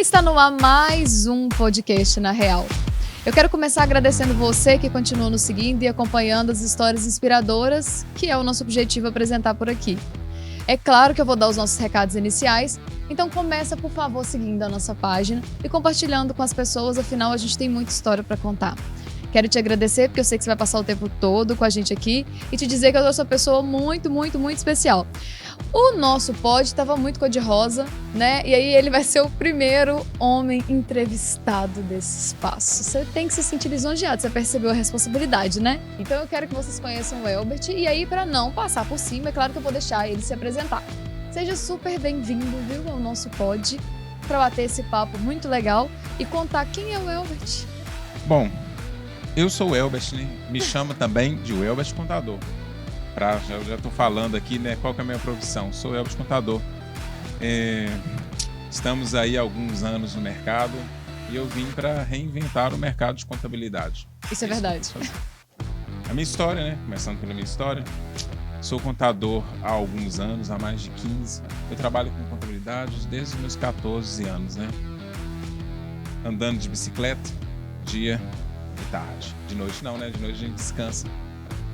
Está no ar mais um podcast na Real. Eu quero começar agradecendo você que continua nos seguindo e acompanhando as histórias inspiradoras, que é o nosso objetivo apresentar por aqui. É claro que eu vou dar os nossos recados iniciais, então começa, por favor, seguindo a nossa página e compartilhando com as pessoas, afinal a gente tem muita história para contar. Quero te agradecer, porque eu sei que você vai passar o tempo todo com a gente aqui e te dizer que eu sou uma pessoa muito especial. O nosso pod estava muito cor-de-rosa, né? E aí ele vai ser o primeiro homem entrevistado desse espaço. Você tem que se sentir lisonjeado, você percebeu a responsabilidade, né? Então eu quero que vocês conheçam o Elbert. E aí, para não passar por cima, é claro que eu vou deixar ele se apresentar. Seja super bem-vindo, viu, ao nosso pod, para bater esse papo muito legal e contar quem é o Elbert. Bom, eu sou o Elbert, né? Me chama também de o Elbert Contador. Eu já estou falando aqui, né? Qual que é a minha profissão? Sou Elbert Contador. Estamos aí há alguns anos no mercado e eu vim para reinventar o mercado de contabilidade. Isso é verdade. A minha história, né? Começando pela minha história. Sou contador há alguns anos, há mais de 15. Eu trabalho com contabilidade desde os meus 14 anos, né? Andando de bicicleta, dia e tarde. De noite não, né? De noite a gente descansa.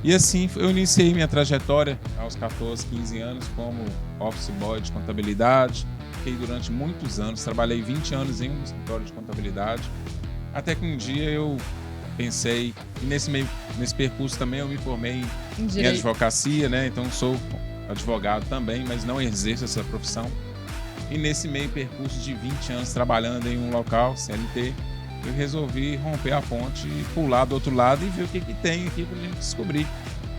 E assim, eu iniciei minha trajetória aos 14, 15 anos como office boy de contabilidade. Fiquei durante muitos anos, trabalhei 20 anos em um escritório de contabilidade. Até que um dia eu pensei, e nesse percurso também eu me formei em advocacia, né? Então sou advogado também, mas não exerço essa profissão. E nesse meio percurso de 20 anos trabalhando em um local, CLT, eu resolvi romper a ponte e pular do outro lado e ver o que tem aqui pra gente descobrir.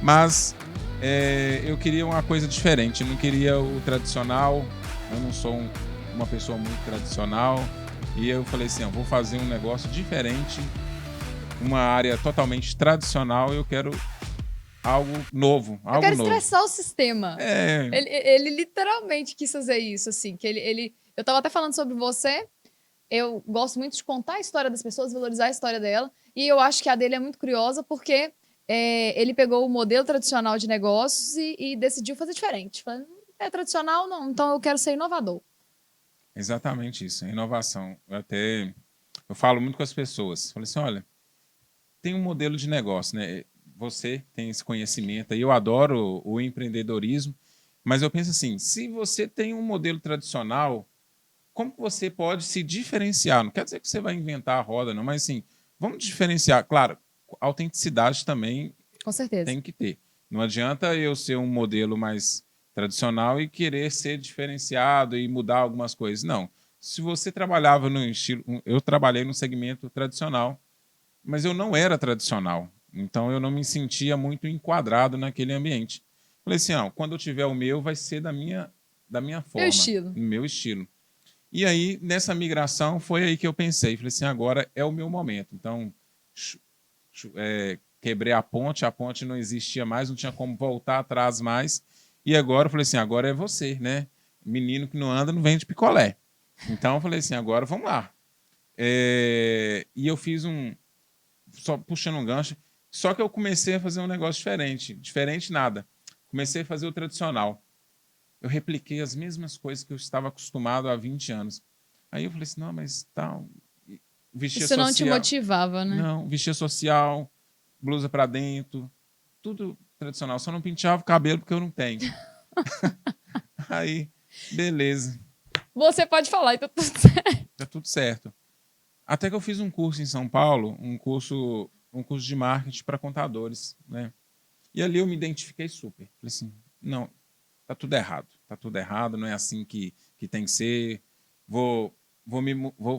Mas eu queria uma coisa diferente, eu não queria o tradicional, eu não sou uma pessoa muito tradicional. E eu falei assim, eu vou fazer um negócio diferente, uma área totalmente tradicional, eu quero algo novo, algo novo. Eu quero estressar o sistema. Ele literalmente quis fazer isso, assim, que eu tava até falando sobre você. Eu gosto muito de contar a história das pessoas, valorizar a história dela. E eu acho que a dele é muito curiosa porque ele pegou o modelo tradicional de negócios e decidiu fazer diferente. Falei, é tradicional? Não, então eu quero ser inovador. Exatamente isso, inovação. Eu falo muito com as pessoas. Falei assim, olha, tem um modelo de negócio, né? Você tem esse conhecimento aí, eu adoro o empreendedorismo, mas eu penso assim, se você tem um modelo tradicional, como você pode se diferenciar? Não quer dizer que você vai inventar a roda, não, mas assim, vamos diferenciar. Claro, autenticidade também Com certeza. tem que ter. Não adianta eu ser um modelo mais tradicional e querer ser diferenciado e mudar algumas coisas. Não. Se você trabalhava no estilo... Eu trabalhei no segmento tradicional, mas eu não era tradicional. Então, eu não me sentia muito enquadrado naquele ambiente. Falei assim, quando eu tiver o meu, vai ser da minha forma. Meu estilo. Meu estilo. E aí, nessa migração, foi aí que eu pensei. Falei assim, agora é o meu momento. Então, quebrei a ponte não existia mais, não tinha como voltar atrás mais. E agora, eu falei assim, agora é você, né? Menino que não anda, não vende picolé. Então, eu falei assim, agora vamos lá. E eu fiz só puxando um gancho, só que eu comecei a fazer um negócio diferente. Diferente nada. Comecei a fazer o tradicional. Eu repliquei as mesmas coisas que eu estava acostumado há 20 anos. Aí eu falei assim, não, mas tal... Isso social, não te motivava, né? Não, vestia social, blusa pra dentro, tudo tradicional. Só não penteava o cabelo porque eu não tenho. Aí, beleza. Você pode falar, então tudo certo. Tá tudo certo. Até que eu fiz um curso em São Paulo, um curso de marketing para contadores, né? E ali eu me identifiquei super. Falei assim, não, tá tudo errado, não é assim que tem que ser. Vou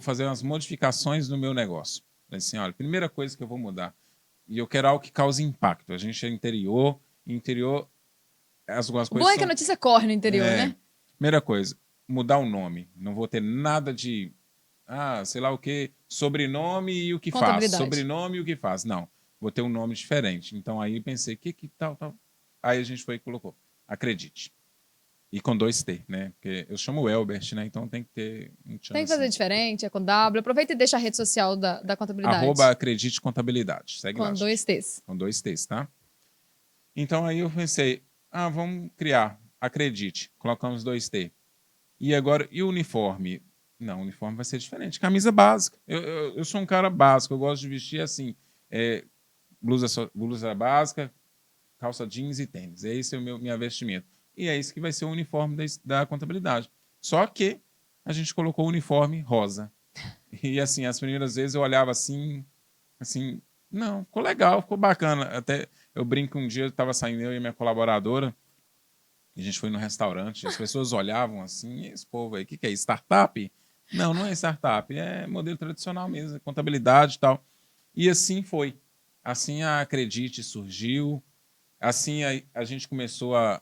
fazer umas modificações no meu negócio. Falei assim, olha, primeira coisa que eu vou mudar, e eu quero algo que cause impacto. A gente é interior algumas coisas Boa é que a notícia corre no interior, né? Primeira coisa, mudar o nome. Não vou ter nada de, sei lá o quê, sobrenome e o que faz. Sobrenome e o que faz. Não, vou ter um nome diferente. Então aí pensei, que tal. Aí a gente foi e colocou, Acredite. E com 2 T, né? Porque eu chamo Elbert, né? Então tem que ter um chance. Tem que fazer diferente, é com W. Aproveita e deixa a rede social da contabilidade. @Acredite Contabilidade. Segue lá. Com 2 T's. Com 2 T's, tá? Então aí eu pensei, vamos criar Acredite. Colocamos 2 T. E agora, e o uniforme? Não, o uniforme vai ser diferente. Camisa básica. Eu sou um cara básico, eu gosto de vestir assim, blusa básica, calça jeans e tênis. Esse é o minha vestimenta. E é isso que vai ser o uniforme da contabilidade. Só que a gente colocou o uniforme rosa. E assim, as primeiras vezes eu olhava assim, não, ficou legal, ficou bacana. Até eu brinco, um dia eu estava saindo, eu e minha colaboradora, e a gente foi no restaurante, as pessoas olhavam assim, e esse povo aí, o que é isso? Startup? Não, não é startup, é modelo tradicional mesmo, é contabilidade e tal. E assim foi. Assim a Acredite surgiu, assim a gente começou a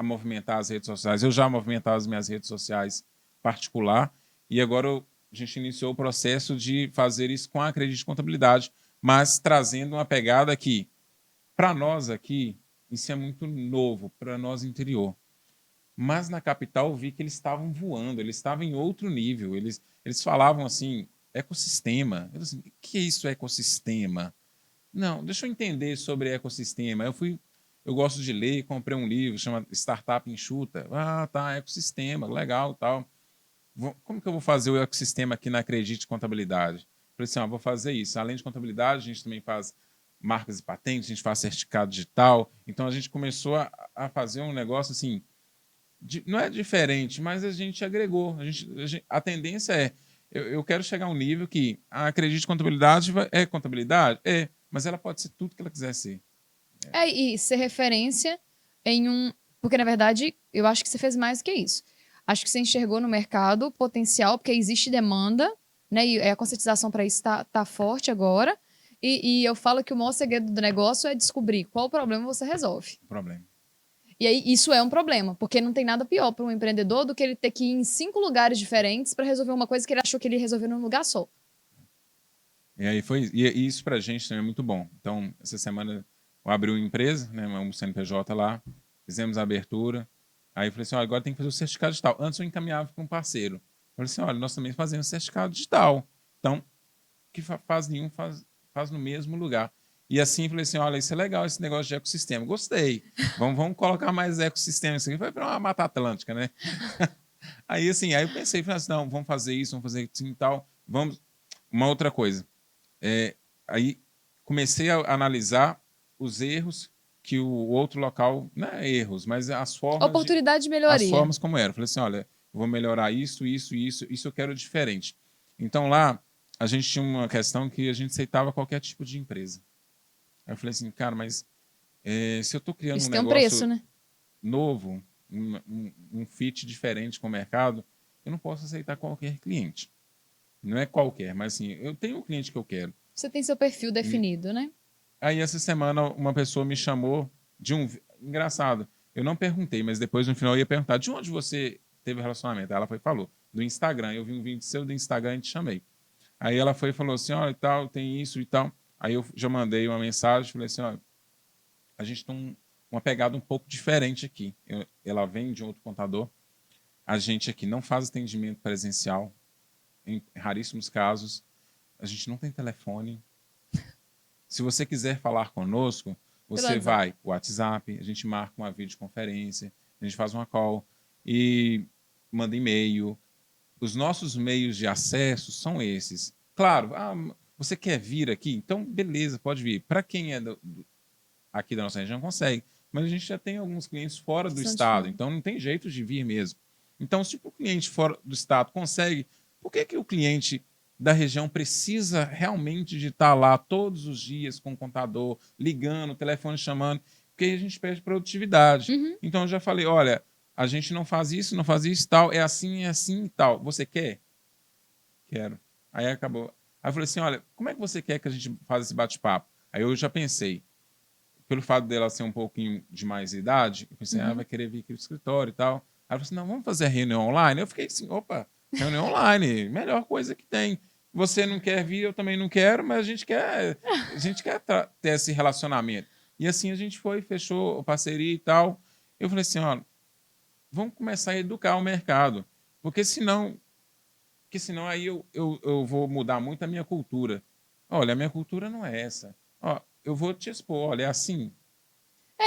movimentar as redes sociais. Eu já movimentava as minhas redes sociais particular, e agora a gente iniciou o processo de fazer isso com a Acredite Contabilidade, mas trazendo uma pegada que, para nós aqui, isso é muito novo, para nós interior. Mas na capital eu vi que eles estavam voando, eles estavam em outro nível. Eles falavam assim, ecossistema. Eu assim, o que é isso, ecossistema? Não, deixa eu entender sobre ecossistema. Eu gosto de ler, comprei um livro, chama Startup Enxuta. Ah, tá, ecossistema, legal, tal. Como que eu vou fazer o ecossistema aqui na Acredite Contabilidade? Falei assim, vou fazer isso. Além de contabilidade, a gente também faz marcas e patentes, a gente faz certificado digital. Então, a gente começou a fazer um negócio assim, não é diferente, mas a gente agregou. A tendência é, eu quero chegar a um nível que a Acredite Contabilidade é contabilidade? É, mas ela pode ser tudo que ela quiser ser. E ser referência em um... Porque, na verdade, eu acho que você fez mais do que isso. Acho que você enxergou no mercado potencial, porque existe demanda, né? E a conscientização para isso tá forte agora. E eu falo que o maior segredo do negócio é descobrir qual o problema você resolve. O problema. E aí, isso é um problema, porque não tem nada pior para um empreendedor do que ele ter que ir em 5 lugares diferentes para resolver uma coisa que ele achou que ele ia resolver num lugar só. E isso para a gente também é muito bom. Então, essa semana eu abri uma empresa, né, um CNPJ lá, fizemos a abertura. Aí eu falei assim, agora tem que fazer o certificado digital. Antes eu encaminhava para um parceiro. Eu falei assim, olha, nós também fazemos certificado digital. Então, que faz nenhum, faz no mesmo lugar. E assim, falei assim, olha, isso é legal, esse negócio de ecossistema. Gostei. Vamos colocar mais ecossistema. Isso aqui vai para uma Mata Atlântica, né? Aí, assim, aí eu pensei, falei assim, não, vamos fazer isso, vamos fazer assim e tal. Vamos... Uma outra coisa. Aí comecei a analisar os erros que o outro local, não é erros, mas as formas... Oportunidade de melhoria. As formas como eram. Falei assim, olha, eu vou melhorar isso eu quero diferente. Então lá, a gente tinha uma questão que a gente aceitava qualquer tipo de empresa. Aí eu falei assim, cara, mas se eu estou criando isso um tem negócio preço, né? novo, um fit diferente com o mercado, eu não posso aceitar qualquer cliente. Não é qualquer, mas assim, eu tenho um cliente que eu quero. Você tem seu perfil definido, né? Aí essa semana uma pessoa me chamou de um... Engraçado, eu não perguntei, mas depois no final eu ia perguntar de onde você teve relacionamento. Aí ela foi e falou, do Instagram. Eu vi um vídeo seu do Instagram e te chamei. Aí ela foi e falou assim, olha, e tal, tem isso e tal. Aí eu já mandei uma mensagem, falei assim, olha, a gente tem uma pegada um pouco diferente aqui. Ela vem de outro contador. A gente aqui não faz atendimento presencial, em raríssimos casos. A gente não tem telefone. Se você quiser falar conosco, você vai o WhatsApp, a gente marca uma videoconferência, a gente faz uma call e manda e-mail. Os nossos meios de acesso são esses. Claro, você quer vir aqui? Então, beleza, pode vir. Para quem é aqui da nossa região, consegue. Mas a gente já tem alguns clientes fora do estado, então não tem jeito de vir mesmo. Então, se o cliente fora do estado consegue, por que o cliente da região precisa realmente de estar lá todos os dias com o contador, ligando, telefone chamando? Porque aí a gente perde produtividade. Uhum. Então, eu já falei, olha, a gente não faz isso e tal, é assim e tal. Você quer? Quero. Aí acabou. Aí eu falei assim, olha, como é que você quer que a gente faça esse bate-papo? Aí eu já pensei, pelo fato dela ser um pouquinho de mais idade, eu pensei, vai querer vir aqui no escritório e tal. Aí ela falou assim, não, vamos fazer a reunião online? Eu fiquei assim, opa, reunião online, melhor coisa que tem. Você não quer vir, eu também não quero, mas a gente quer ter esse relacionamento. E assim a gente foi, fechou a parceria e tal. Eu falei assim, ó, vamos começar a educar o mercado, porque senão aí eu vou mudar muito a minha cultura. Olha, a minha cultura não é essa. Ó, eu vou te expor, olha, é assim.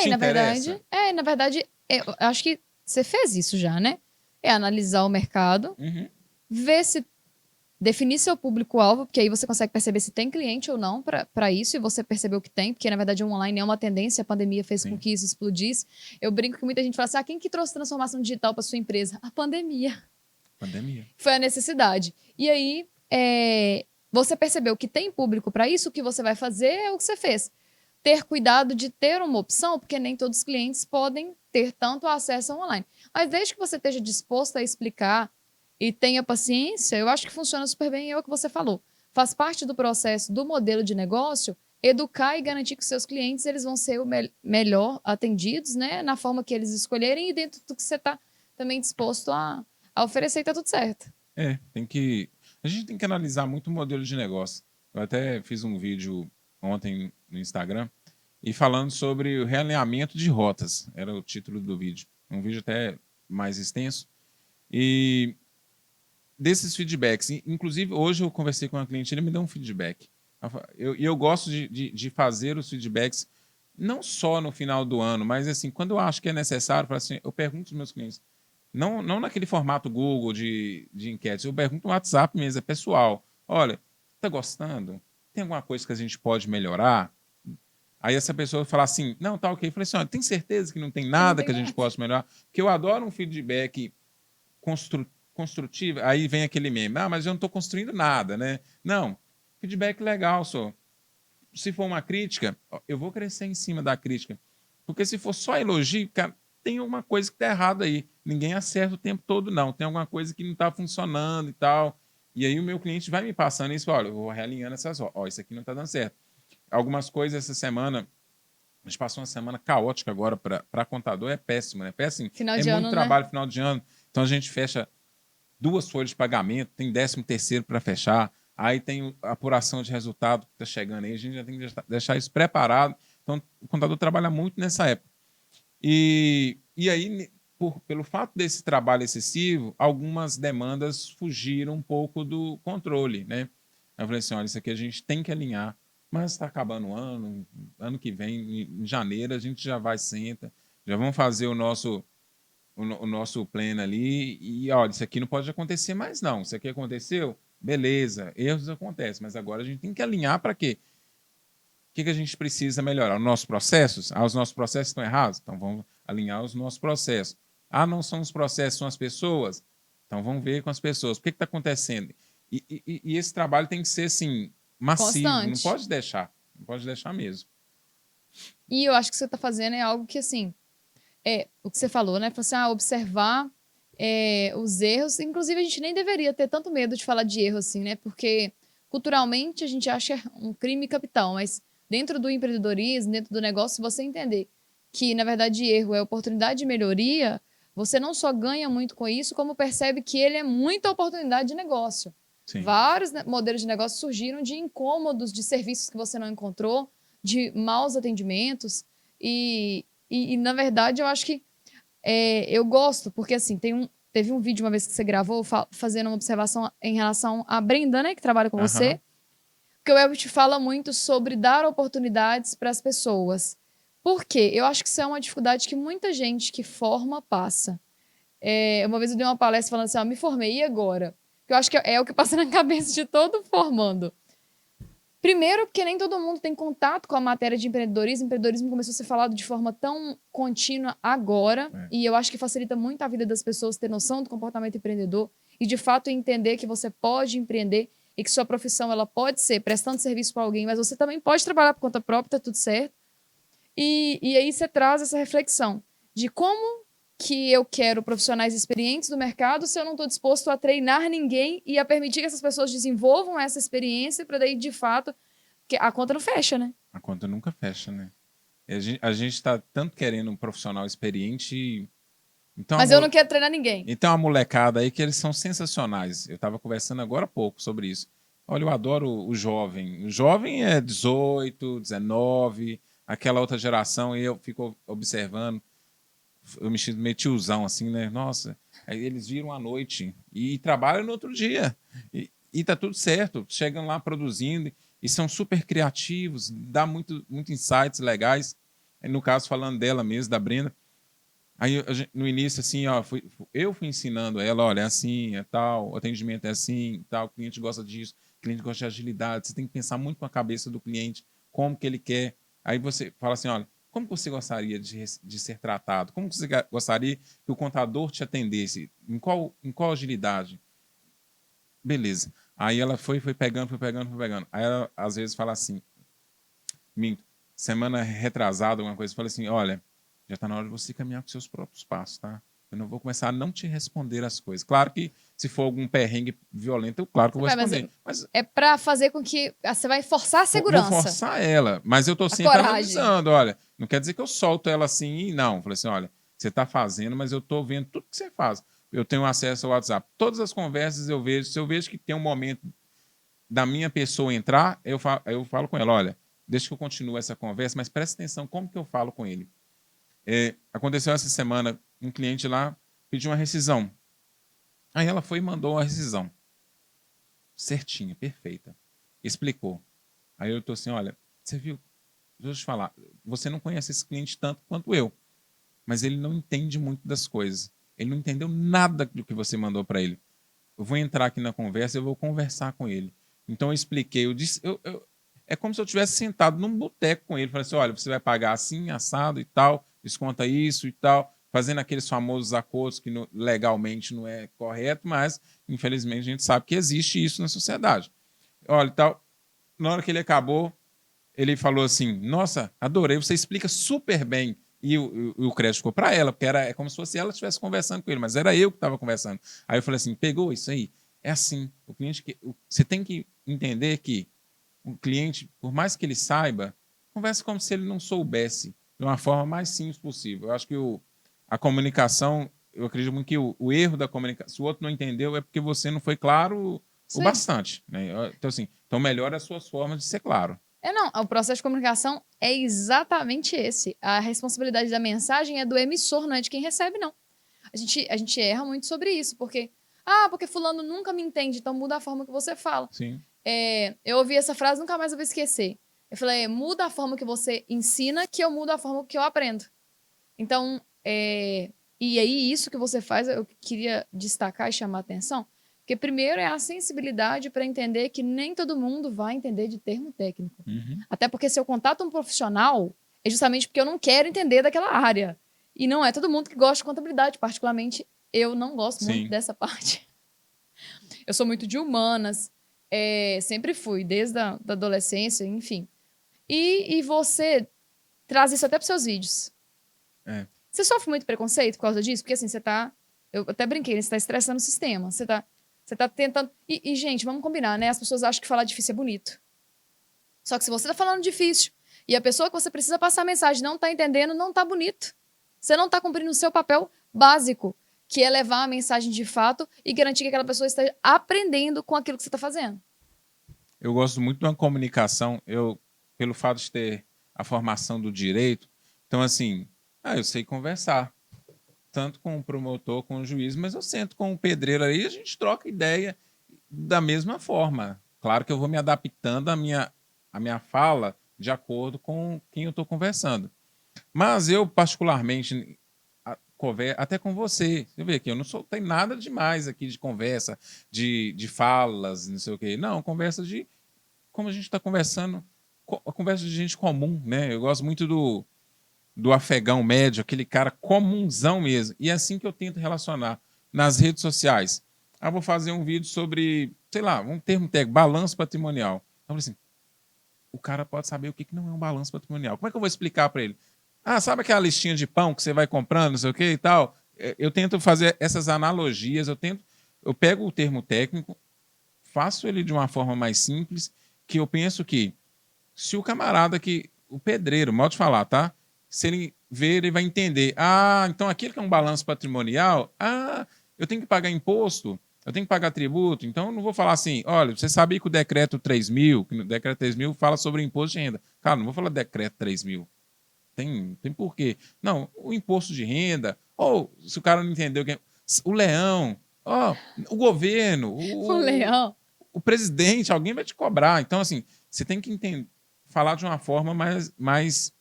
Na verdade, eu acho que você fez isso já, né? É analisar o mercado, ver se definir seu público-alvo, porque aí você consegue perceber se tem cliente ou não para isso, e você percebeu que tem, porque na verdade o online é uma tendência, a pandemia fez com que isso explodisse. Eu brinco que muita gente fala assim, quem que trouxe transformação digital para sua empresa? A pandemia. Pandemia. Foi a necessidade. E aí, você percebeu que tem público para isso, o que você vai fazer é o que você fez. Ter cuidado de ter uma opção, porque nem todos os clientes podem ter tanto acesso ao online. Mas desde que você esteja disposto a explicar e tenha paciência, eu acho que funciona super bem, é o que você falou. Faz parte do processo do modelo de negócio educar e garantir que seus clientes eles vão ser melhor atendidos, né, na forma que eles escolherem e dentro do que você está também disposto a oferecer e tá tudo certo. A gente tem que analisar muito o modelo de negócio. Eu até fiz um vídeo ontem no Instagram e falando sobre o realinhamento de rotas, era o título do vídeo. Um vídeo até mais extenso. E desses feedbacks, inclusive hoje eu conversei com uma cliente, ele me deu um feedback. E eu gosto de fazer os feedbacks não só no final do ano, mas assim, quando eu acho que é necessário, assim, eu pergunto aos meus clientes, não naquele formato Google de enquetes, eu pergunto no WhatsApp mesmo, é pessoal. Olha, tá gostando? Tem alguma coisa que a gente pode melhorar? Aí essa pessoa fala assim, não, tá ok. Eu falei assim, olha, tem certeza que não tem nada que a gente possa melhorar? Porque eu adoro um feedback construtivo. Aí vem aquele meme, mas eu não estou construindo nada, né? Não, feedback legal, só. Se for uma crítica, eu vou crescer em cima da crítica. Porque se for só elogio, cara, tem alguma coisa que está errada aí. Ninguém acerta o tempo todo, não. Tem alguma coisa que não está funcionando e tal. E aí o meu cliente vai me passando isso, olha, eu vou realinhando essas horas. Ó, isso aqui não está dando certo. Algumas coisas essa semana, a gente passou uma semana caótica agora para contador, é péssimo, né? Péssimo. Final de é ano, muito trabalho né? final de ano. Então a gente fecha 2 folhas de pagamento, tem 13º para fechar, aí tem a apuração de resultado que está chegando aí, a gente já tem que deixar isso preparado. Então, o contador trabalha muito nessa época. E aí, pelo fato desse trabalho excessivo, algumas demandas fugiram um pouco do controle, né? Eu falei assim, olha, isso aqui a gente tem que alinhar, mas está acabando o ano que vem, em janeiro, a gente já vai, senta, já vamos fazer o nosso plano ali e, olha, isso aqui não pode acontecer mais, não. Isso aqui aconteceu, beleza, erros acontecem, mas agora a gente tem que alinhar para quê? O que a gente precisa melhorar? Os nossos processos? Os nossos processos estão errados? Então vamos alinhar os nossos processos. Não são os processos, são as pessoas? Então vamos ver com as pessoas. O que está acontecendo? E esse trabalho tem que ser, assim, massivo. Constante. Não pode deixar. Não pode deixar mesmo. E eu acho que o que você está fazendo é algo que, assim, o que você falou, né? Você observar os erros. Inclusive, a gente nem deveria ter tanto medo de falar de erro, assim, né? Porque culturalmente a gente acha um crime capital, mas dentro do empreendedorismo, dentro do negócio, se você entender que, na verdade, erro é oportunidade de melhoria, você não só ganha muito com isso, como percebe que ele é muita oportunidade de negócio. Sim. Vários modelos de negócio surgiram de incômodos, de serviços que você não encontrou, de maus atendimentos. E na verdade, eu acho que eu gosto, porque assim, teve um vídeo uma vez que você gravou fazendo uma observação em relação à Brenda, né, que trabalha com você, que o Elbert fala muito sobre dar oportunidades para as pessoas. Por quê? Eu acho que isso é uma dificuldade que muita gente que forma passa. Uma vez eu dei uma palestra falando assim, me formei, e agora? Eu acho que é o que passa na cabeça de todo formando. Primeiro, porque nem todo mundo tem contato com a matéria de empreendedorismo. O empreendedorismo começou a ser falado de forma tão contínua agora. E eu acho que facilita muito a vida das pessoas ter noção do comportamento empreendedor e, de fato, entender que você pode empreender e que sua profissão ela pode ser prestando serviço para alguém, mas você também pode trabalhar por conta própria, tá tudo certo. E aí você traz essa reflexão de como que eu quero profissionais experientes do mercado se eu não estou disposto a treinar ninguém e a permitir que essas pessoas desenvolvam essa experiência para daí, de fato, que a conta não fecha, né? A conta nunca fecha, né? A gente está tanto querendo um profissional experiente. Então, mas eu não quero treinar ninguém. Então, a molecada aí que eles são sensacionais. Eu estava conversando agora há pouco sobre isso. Olha, eu adoro o jovem. O jovem é 18, 19, aquela outra geração, e eu fico observando. Eu me sinto meio tiozão, assim, né? Nossa, aí eles viram à noite e trabalham no outro dia. E tá tudo certo. Chegam lá produzindo e são super criativos, dá muito insights legais. No caso, falando dela mesmo, da Brenda, Aí, no início, assim, ó, eu fui ensinando ela, olha, é assim, é tal, o atendimento é assim, tal, o cliente gosta disso, o cliente gosta de agilidade, você tem que pensar muito com a cabeça do cliente, como que ele quer. Aí você fala assim, olha, como que você gostaria de ser tratado? Como que você gostaria que o contador te atendesse? Em qual agilidade? Beleza. Aí ela foi pegando, foi pegando, foi pegando. Aí ela, às vezes, fala assim, minto, semana retrasada, alguma coisa, fala assim, olha, já está na hora de você caminhar com seus próprios passos, tá? Eu não vou começar a não te responder as coisas. Claro que se for algum perrengue violento, claro que eu vou Mas responder. Mas é para fazer com que você vai forçar a vou segurança, forçar ela, mas eu estou a sempre coragem. analisando, olha, não quer dizer que eu solto ela assim e não. Falei assim, olha, você está fazendo, mas eu estou vendo tudo que você faz. Eu tenho acesso ao WhatsApp. Todas as conversas eu vejo, se eu vejo que tem um momento da minha pessoa entrar, eu falo com ela, olha, deixa que eu continue essa conversa, mas presta atenção como que eu falo com ele. Aconteceu essa semana, um cliente lá pediu uma rescisão. Aí ela foi e mandou uma rescisão. Certinha, perfeita. Explicou. Aí eu tô assim, olha, você viu, deixa eu te falar, você não conhece esse cliente tanto quanto eu, mas ele não entende muito das coisas. Ele não entendeu nada do que você mandou para ele. Eu vou entrar aqui na conversa, eu vou conversar com ele. Então eu expliquei, eu disse, é como se eu tivesse sentado num boteco com ele, falei assim, olha, você vai pagar assim, assado e tal, desconta isso e tal, fazendo aqueles famosos acordos que legalmente não é correto, mas infelizmente a gente sabe que existe isso na sociedade. Olha, tal, na hora que ele acabou, ele falou assim, nossa, adorei, você explica super bem. E o crédito ficou para ela, porque é como se fosse ela que estivesse conversando com ele, mas era eu que estava conversando. Aí eu falei assim, pegou isso aí? É assim, você tem que entender que o cliente, por mais que ele saiba, conversa como se ele não soubesse, de uma forma mais simples possível. Eu acho que a comunicação, eu acredito muito que o erro da comunicação, se o outro não entendeu, é porque você não foi claro o Sim. bastante. Né? Então, assim, melhora as suas formas de ser claro. Não, o processo de comunicação é exatamente esse. A responsabilidade da mensagem é do emissor, não é de quem recebe, não. A gente erra muito sobre isso, porque fulano nunca me entende, então muda a forma que você fala. Sim. Eu ouvi essa frase, nunca mais eu vou esquecer. Eu falei, muda a forma que você ensina, que eu mudo a forma que eu aprendo. Então, e aí isso que você faz, eu queria destacar e chamar a atenção, porque primeiro é a sensibilidade para entender que nem todo mundo vai entender de termo técnico. Uhum. Até porque se eu contato um profissional, é justamente porque eu não quero entender daquela área. E não é todo mundo que gosta de contabilidade, particularmente eu não gosto muito dessa parte. Eu sou muito de humanas, sempre fui, desde a da adolescência, enfim. E você traz isso até para seus vídeos. Você sofre muito preconceito por causa disso? Porque assim, eu até brinquei, você tá estressando o sistema. Você tá tentando. E, gente, vamos combinar, né? As pessoas acham que falar difícil é bonito. Só que se você tá falando difícil e a pessoa que você precisa passar a mensagem não tá entendendo, não tá bonito. Você não tá cumprindo o seu papel básico, que é levar a mensagem de fato e garantir que aquela pessoa esteja aprendendo com aquilo que você tá fazendo. Eu gosto muito de uma comunicação, pelo fato de ter a formação do direito, então assim, eu sei conversar, tanto com o promotor, com o juiz, mas eu sento com o pedreiro aí e a gente troca ideia da mesma forma. Claro que eu vou me adaptando à minha fala de acordo com quem eu estou conversando. Mas eu, particularmente, até com você vê que eu não tenho nada demais aqui de conversa, de falas, não sei o quê. Não, conversa de como a gente está conversando, a conversa de gente comum, né? Eu gosto muito do afegão médio, aquele cara comunzão mesmo. E é assim que eu tento relacionar nas redes sociais. Vou fazer um vídeo sobre, sei lá, um termo técnico, balanço patrimonial. Então, assim, o cara pode saber o que não é um balanço patrimonial. Como é que eu vou explicar para ele? Sabe aquela listinha de pão que você vai comprando, não sei o que e tal? Eu tento fazer essas analogias, eu pego o termo técnico, faço ele de uma forma mais simples, que eu penso que se o camarada o pedreiro, modo de falar, tá? Se ele ver, ele vai entender. Então aquilo que é um balanço patrimonial, eu tenho que pagar imposto, eu tenho que pagar tributo, então eu não vou falar assim, olha, você sabia que o decreto 3.000, que o decreto 3.000 fala sobre imposto de renda. Cara, não vou falar decreto 3.000. Tem porquê. Não, o imposto de renda, ou se o cara não entendeu, o leão, o governo, O leão. o presidente, alguém vai te cobrar. Então, assim, você tem que falar de uma forma mais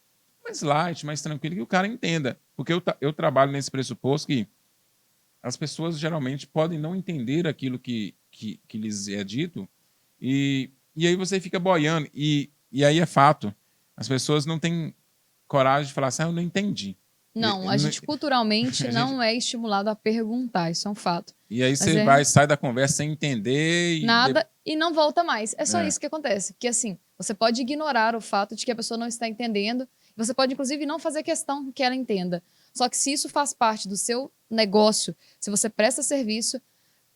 mais light, mais tranquilo, que o cara entenda. Porque eu trabalho nesse pressuposto que as pessoas geralmente podem não entender aquilo que lhes é dito, e aí você fica boiando. E aí é fato. As pessoas não têm coragem de falar assim, eu não entendi. Não, a gente culturalmente A gente- não é estimulado a perguntar, isso é um fato. E aí Mas você sai da conversa sem entender nada e não volta mais. É só É. isso que acontece. Porque assim, você pode ignorar o fato de que a pessoa não está entendendo. Você pode, inclusive, não fazer questão que ela entenda. Só que se isso faz parte do seu negócio, se você presta serviço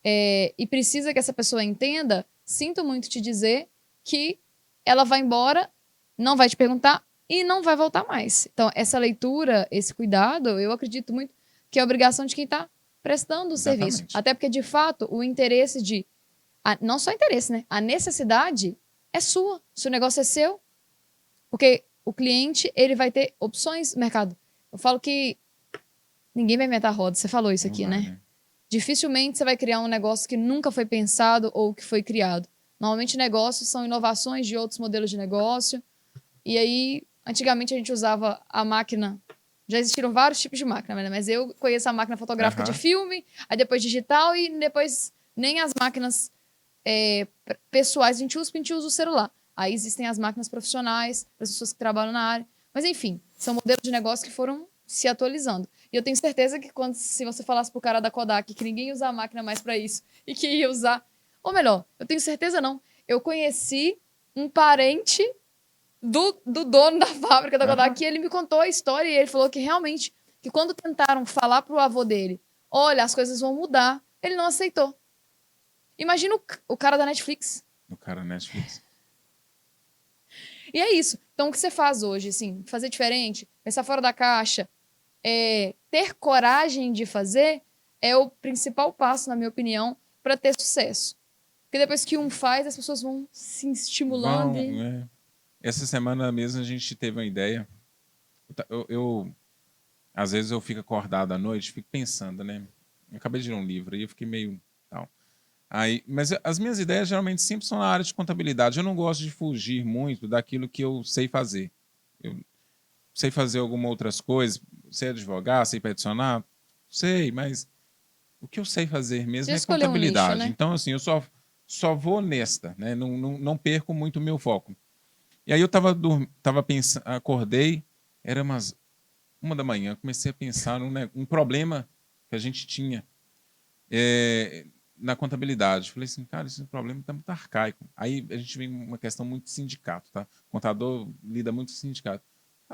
e precisa que essa pessoa entenda, sinto muito te dizer que ela vai embora, não vai te perguntar e não vai voltar mais. Então, essa leitura, esse cuidado, eu acredito muito que é obrigação de quem está prestando o serviço. Exatamente. Até porque, de fato, o interesse não só interesse, né? A necessidade é sua. Se o negócio é seu, porque o cliente, ele vai ter opções no mercado. Eu falo que ninguém vai inventar roda. Você falou isso Não aqui, vai, né? Dificilmente você vai criar um negócio que nunca foi pensado ou que foi criado. Normalmente, negócios são inovações de outros modelos de negócio. E aí, antigamente, a gente usava a máquina. Já existiram vários tipos de máquina, né? Mas eu conheço a máquina fotográfica de filme, aí depois digital e depois nem as máquinas pessoais a gente usa o celular. Aí existem as máquinas profissionais, para as pessoas que trabalham na área. Mas, enfim, são modelos de negócio que foram se atualizando. E eu tenho certeza que se você falasse pro cara da Kodak que ninguém ia usar a máquina mais para isso e que ia usar... Ou melhor, eu tenho certeza não. Eu conheci um parente do dono da fábrica da Kodak, que ele me contou a história e ele falou que realmente, que quando tentaram falar pro avô dele, olha, as coisas vão mudar, ele não aceitou. Imagina o cara da Netflix. O cara da Netflix. E é isso. Então, o que você faz hoje, assim, fazer diferente, pensar fora da caixa, ter coragem de fazer é o principal passo, na minha opinião, para ter sucesso. Porque depois que um faz, as pessoas vão se estimulando. Essa semana mesmo a gente teve uma ideia. Às vezes eu fico acordado à noite, fico pensando, né? Eu acabei de ler um livro e eu fiquei meio tal. Mas as minhas ideias geralmente sempre são na área de contabilidade. Eu não gosto de fugir muito daquilo que eu sei fazer. Eu sei fazer algumas outras coisas, sei advogar, sei peticionar, sei, mas o que eu sei fazer mesmo é contabilidade. Um nicho, né? Então, assim, eu só vou nesta, né? Não perco muito o meu foco. E aí eu tava pensando, acordei, era umas 1 da manhã, comecei a pensar num problema que a gente tinha na contabilidade. Falei assim, cara, esse problema está muito arcaico. Aí a gente vem uma questão muito de sindicato, tá? O contador lida muito com sindicato.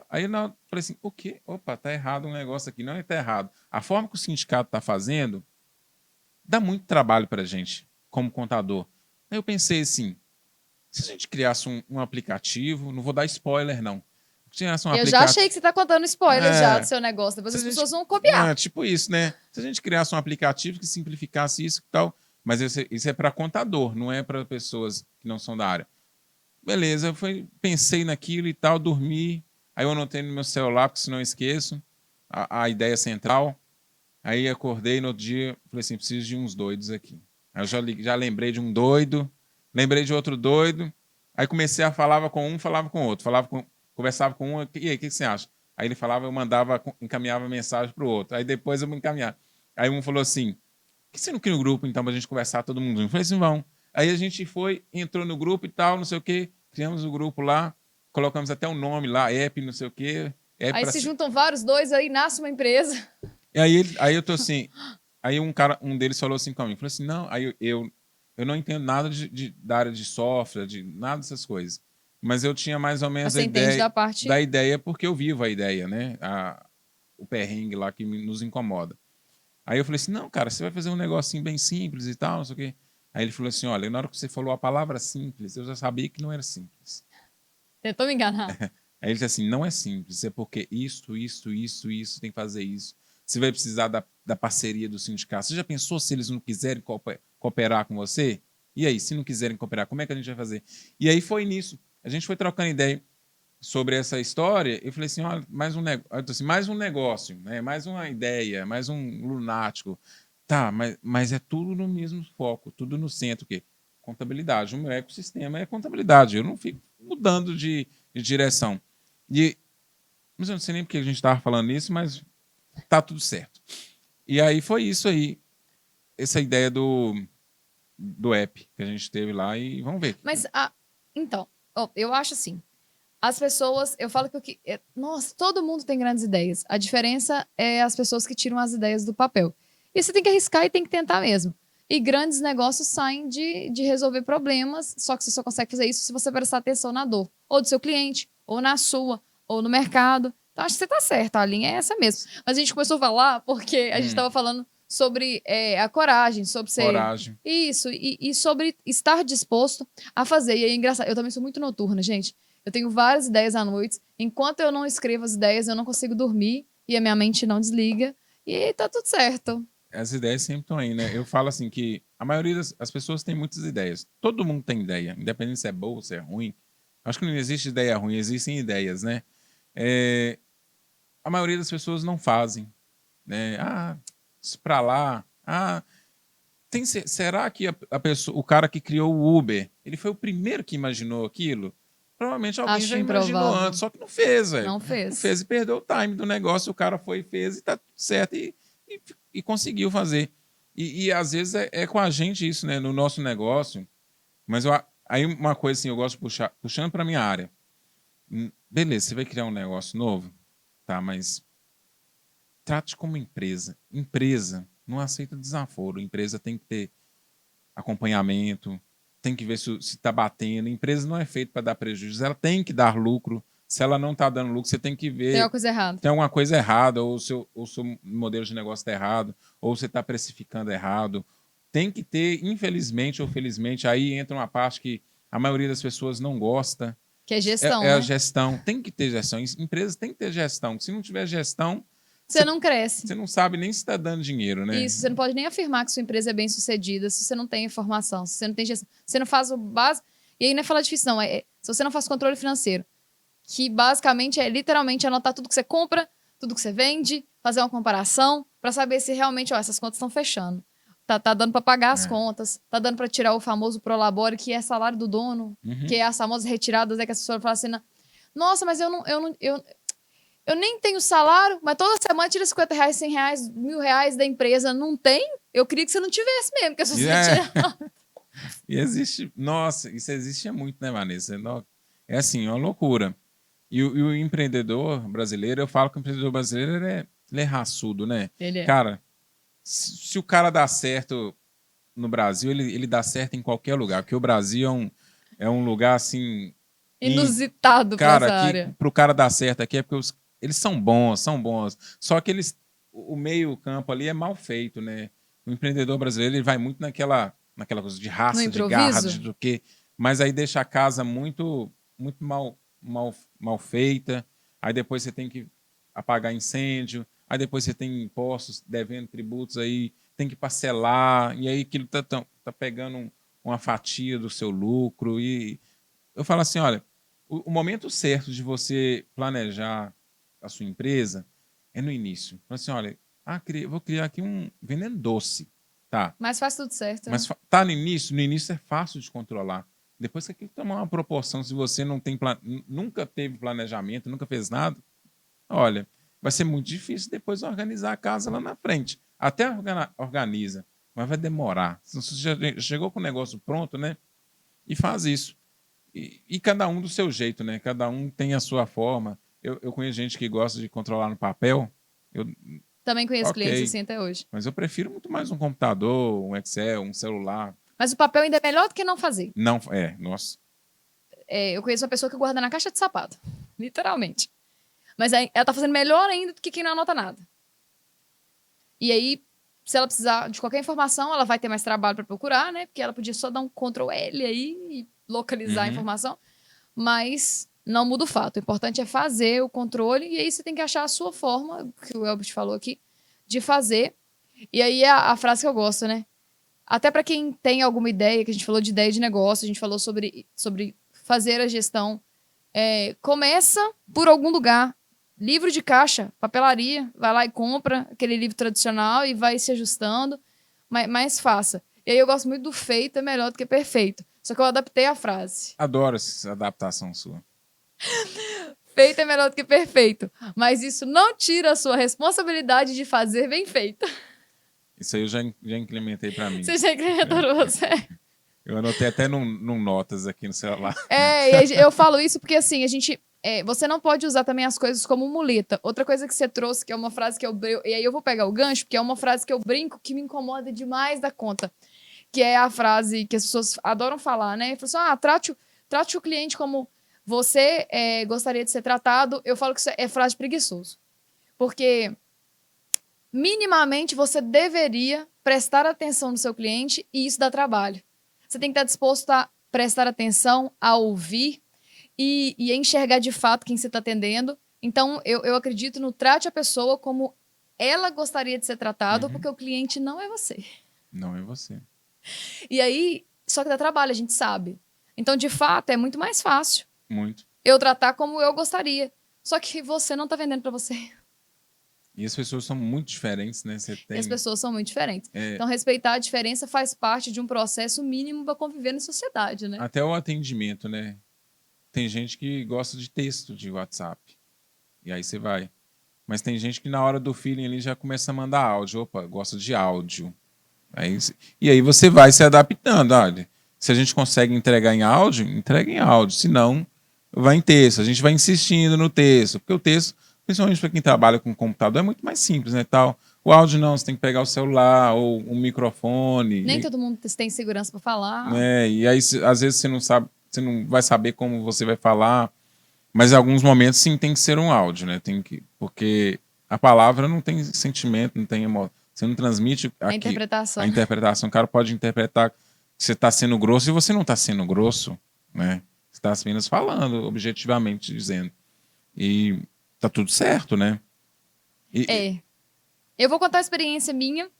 Aí eu falei assim, o quê? Opa, tá errado um negócio aqui. Não, tá errado. A forma que o sindicato está fazendo dá muito trabalho para a gente, como contador. Aí eu pensei assim, se a gente criasse um aplicativo, não vou dar spoiler, não. Eu já achei que você está contando spoilers já do seu negócio. Depois as pessoas vão copiar. Tipo isso, né? Se a gente criasse um aplicativo que simplificasse isso e tal, mas isso é para contador, não é para pessoas que não são da área. Beleza, eu pensei naquilo e tal, dormi. Aí eu anotei no meu celular, porque senão eu esqueço, a ideia central. Aí acordei no outro dia, falei assim, preciso de uns doidos aqui. Aí eu já lembrei de um doido, lembrei de outro doido. Aí comecei a falava com um, falava com outro, conversava com um, e aí, o que você acha? Aí ele falava, eu encaminhava mensagem para o outro. Aí depois eu me encaminhava. Aí um falou assim, por que você não cria um grupo, então, para a gente conversar todo mundo? Eu falei assim, vão. Aí a gente entrou no grupo e tal, não sei o quê, criamos o grupo lá, colocamos até um nome lá, app, não sei o quê. Aí se juntam vários dois, aí nasce uma empresa. E aí eu tô assim, aí um deles falou assim comigo, falou assim, não, aí eu não entendo nada da área de software, de nada dessas coisas. Mas eu tinha mais ou menos a ideia da ideia, porque eu vivo a ideia, né? O perrengue lá que nos incomoda. Aí eu falei assim, não, cara, você vai fazer um negocinho bem simples e tal, não sei o quê. Aí ele falou assim, olha, na hora que você falou a palavra simples, eu já sabia que não era simples. Tentou me enganar. Aí ele disse assim, não é simples, é porque isso, tem que fazer isso. Você vai precisar da parceria do sindicato. Você já pensou se eles não quiserem cooperar com você? E aí, se não quiserem cooperar, como é que a gente vai fazer? E aí foi nisso. A gente foi trocando ideia sobre essa história. Eu falei assim, olha, mais um negócio, né? Mais uma ideia, mais um lunático. Tá, mas é tudo no mesmo foco, tudo no centro. O quê? Contabilidade. O meu ecossistema é contabilidade. Eu não fico mudando de direção. E Mas eu não sei nem porque a gente estava falando isso, mas tá tudo certo. E aí foi isso aí. Essa ideia do app que a gente teve lá e vamos ver. Mas, então, eu acho assim, as pessoas, eu falo nossa, todo mundo tem grandes ideias. A diferença é as pessoas que tiram as ideias do papel. E você tem que arriscar e tem que tentar mesmo. E grandes negócios saem de resolver problemas, só que você só consegue fazer isso se você prestar atenção na dor. Ou do seu cliente, ou na sua, ou no mercado. Então, acho que você tá certo, a linha é essa mesmo. Mas a gente começou a falar porque a gente estava falando sobre a coragem, sobre ser... Coragem. Isso, e sobre estar disposto a fazer. E aí, engraçado, eu também sou muito noturna, gente. Eu tenho várias ideias à noite. Enquanto eu não escrevo as ideias, eu não consigo dormir e a minha mente não desliga. E tá tudo certo. As ideias sempre estão aí, né? Eu falo assim que a maioria das pessoas tem muitas ideias. Todo mundo tem ideia, independente se é boa ou se é ruim. Acho que não existe ideia ruim, existem ideias, né? A maioria das pessoas não fazem, né? Isso pra lá. Será que a pessoa, o cara que criou o Uber, ele foi o primeiro que imaginou aquilo? Provavelmente alguém Acho já imaginou improvável. antes, só que não fez, velho. Não fez. Não fez e perdeu o time do negócio. O cara foi e fez e tá tudo certo e conseguiu fazer. E às vezes é com a gente isso, né? No nosso negócio. Mas aí uma coisa assim, eu gosto de puxando para minha área. Beleza, você vai criar um negócio novo, tá? Mas trate como empresa. Empresa não aceita desaforo. Empresa tem que ter acompanhamento, tem que ver se está batendo. Empresa não é feita para dar prejuízo, ela tem que dar lucro. Se ela não está dando lucro, você tem que ver. Tem alguma coisa errada. Tem alguma coisa errada, ou o seu modelo de negócio está errado, ou você está precificando errado. Tem que ter, infelizmente ou felizmente, aí entra uma parte que a maioria das pessoas não gosta. Que é gestão, É a né? gestão. Tem que ter gestão. Empresas têm que ter gestão. Se não tiver gestão, Você não cresce. você não sabe nem se está dando dinheiro, né? Isso, você não pode nem afirmar que sua empresa é bem sucedida se você não tem informação, se você não tem gestão, se você não faz o básico. E aí não é falar difícil, não. Se você não faz controle financeiro, que basicamente é literalmente anotar tudo que você compra, tudo que você vende, fazer uma comparação para saber se realmente, essas contas estão fechando. Tá dando para pagar as contas, tá dando para tirar o famoso prolabore, que é salário do dono, que é as famosas retiradas, que a pessoa fala assim, nossa, mas eu nem tenho salário, mas toda semana tira R$50, R$100, R$1.000 da empresa. Não tem? Eu queria que você não tivesse mesmo, porque se você tirar... E existe... Nossa, isso existe muito, né, Vanessa? É assim, é uma loucura. E o empreendedor brasileiro, eu falo que o empreendedor brasileiro ele é raçudo, né? Ele é. Cara, se o cara dá certo no Brasil, ele dá certo em qualquer lugar, porque o Brasil é um lugar, assim... Inusitado para essa área. Para o cara dar certo aqui é porque eles são bons. Só que o meio campo ali é mal feito, né? O empreendedor brasileiro ele vai muito naquela coisa de raça, de garra, do quê. Mas aí deixa a casa muito mal feita. Aí depois você tem que apagar incêndio. Aí depois você tem impostos, devendo tributos, aí tem que parcelar. E aí aquilo tá pegando uma fatia do seu lucro. E eu falo assim, olha, o momento certo de você planejar a sua empresa é no início. Assim, olha, vou criar aqui vendendo doce, tá? Mas faz tudo certo. Mas tá no início é fácil de controlar. Depois que aquilo toma uma proporção, se você nunca teve planejamento, nunca fez nada, olha, vai ser muito difícil depois organizar a casa lá na frente. Até organiza, mas vai demorar. Você já chegou com o negócio pronto, né? E faz isso. E cada um do seu jeito, né? Cada um tem a sua forma. Eu conheço gente que gosta de controlar no papel. Também conheço clientes assim até hoje. Mas eu prefiro muito mais um computador, um Excel, um celular. Mas o papel ainda é melhor do que não fazer. Nossa. Eu conheço uma pessoa que guarda na caixa de sapato. Literalmente. Mas aí, ela tá fazendo melhor ainda do que quem não anota nada. E aí, se ela precisar de qualquer informação, ela vai ter mais trabalho para procurar, né? Porque ela podia só dar um Ctrl L aí e localizar a informação. Mas não muda o fato. O importante é fazer o controle e aí você tem que achar a sua forma, que o Elbert falou aqui, de fazer. E aí é a frase que eu gosto, né? Até para quem tem alguma ideia, que a gente falou de ideia de negócio, a gente falou sobre fazer a gestão. Começa por algum lugar. Livro de caixa, papelaria, vai lá e compra aquele livro tradicional e vai se ajustando, mas faça. E aí eu gosto muito do feito é melhor do que perfeito. Só que eu adaptei a frase. Adoro essa adaptação sua. Feito é melhor do que perfeito. Mas isso não tira a sua responsabilidade de fazer bem feito. Isso aí eu já implementei para mim. Você já implementou pra você? Eu anotei até num notas aqui no celular. Eu falo isso porque, assim, você não pode usar também as coisas como muleta. Outra coisa que você trouxe, que é uma frase que e aí eu vou pegar o gancho, porque é uma frase que eu brinco que me incomoda demais da conta. Que é a frase que as pessoas adoram falar, né? Fala assim, trate o cliente como você gostaria de ser tratado. Eu falo que isso é frase de preguiçoso. Porque, minimamente, você deveria prestar atenção no seu cliente e isso dá trabalho. Você tem que estar disposto a prestar atenção, a ouvir e a enxergar de fato quem você está atendendo. Então, eu acredito no trate a pessoa como ela gostaria de ser tratado, porque o cliente não é você. Não é você. E aí, só que dá trabalho, a gente sabe. Então, de fato, é muito mais fácil. Muito. Eu tratar como eu gostaria. Só que você não está vendendo para você. E as pessoas são muito diferentes, né? E as pessoas são muito diferentes. Então, respeitar a diferença faz parte de um processo mínimo para conviver na sociedade, né? Até o atendimento, né? Tem gente que gosta de texto de WhatsApp. E aí você vai. Mas tem gente que na hora do feeling ali já começa a mandar áudio. Opa, gosta de áudio. E aí você vai se adaptando. Olha, se a gente consegue entregar em áudio, entrega em áudio. Se não, vai em texto. A gente vai insistindo no texto. Porque o texto, principalmente para quem trabalha com computador, é muito mais simples, né? Tal. O áudio não, você tem que pegar o celular ou um microfone. Nem todo mundo tem segurança para falar. E aí, às vezes, você não sabe, você não vai saber como você vai falar. Mas em alguns momentos, sim, tem que ser um áudio, né? Porque a palavra não tem sentimento, não tem emoção. Você não transmite a interpretação. A interpretação. O cara pode interpretar que você está sendo grosso e você não está sendo grosso, né? Você está apenas falando, objetivamente dizendo. E tá tudo certo, né? Eu vou contar a experiência minha.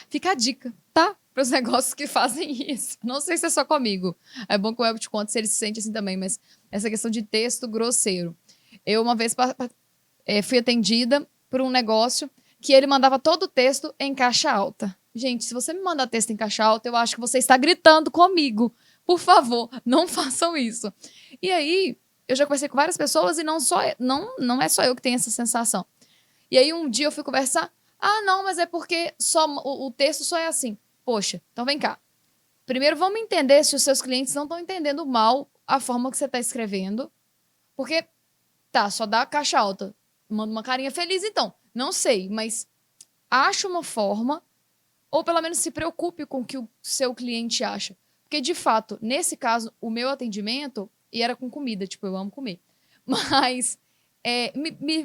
Fica a dica, tá? Para os negócios que fazem isso. Não sei se é só comigo. É bom que o Elber te conte se ele se sente assim também, mas essa questão de texto grosseiro. Eu, uma vez, fui atendida por um negócio que ele mandava todo o texto em caixa alta. Gente, se você me mandar texto em caixa alta, eu acho que você está gritando comigo. Por favor, não façam isso. E aí, eu já conversei com várias pessoas e não é só eu que tenho essa sensação. E aí, um dia eu fui conversar. Não, mas é porque o texto só é assim. Poxa, então vem cá. Primeiro, vamos entender se os seus clientes não estão entendendo mal a forma que você está escrevendo. Porque, só dá caixa alta. Manda uma carinha feliz, então. Não sei, mas acha uma forma, ou pelo menos se preocupe com o que o seu cliente acha. Porque, de fato, nesse caso, o meu atendimento, e era com comida, tipo, eu amo comer. Mas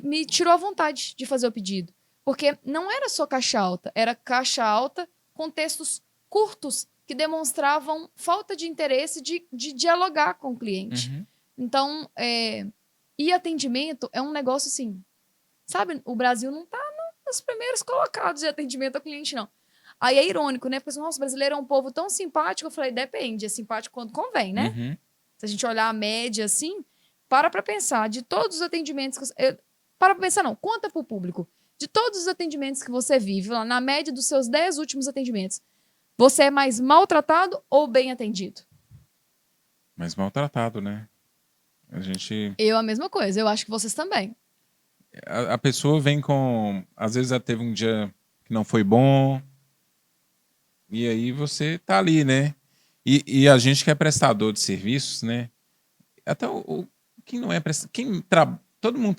me tirou a vontade de fazer o pedido. Porque não era só caixa alta, era caixa alta com textos curtos que demonstravam falta de interesse de dialogar com o cliente. Então, e atendimento é um negócio assim, sabe? O Brasil não está nos primeiros colocados de atendimento ao cliente, não. Aí é irônico, né? Porque o nosso brasileiro é um povo tão simpático. Eu falei, depende, é simpático quando convém, né? Se a gente olhar a média assim, para pensar, de todos os atendimentos... para pensar, não, conta para o público. De todos os atendimentos que você vive, lá na média dos seus 10 últimos atendimentos, você é mais maltratado ou bem atendido? Mais maltratado, né? Eu a mesma coisa, eu acho que vocês também. A pessoa vem com... Às vezes ela teve um dia que não foi bom, e aí você tá ali, né? E a gente que é prestador de serviços, né? Até quem não é prestador... Todo mundo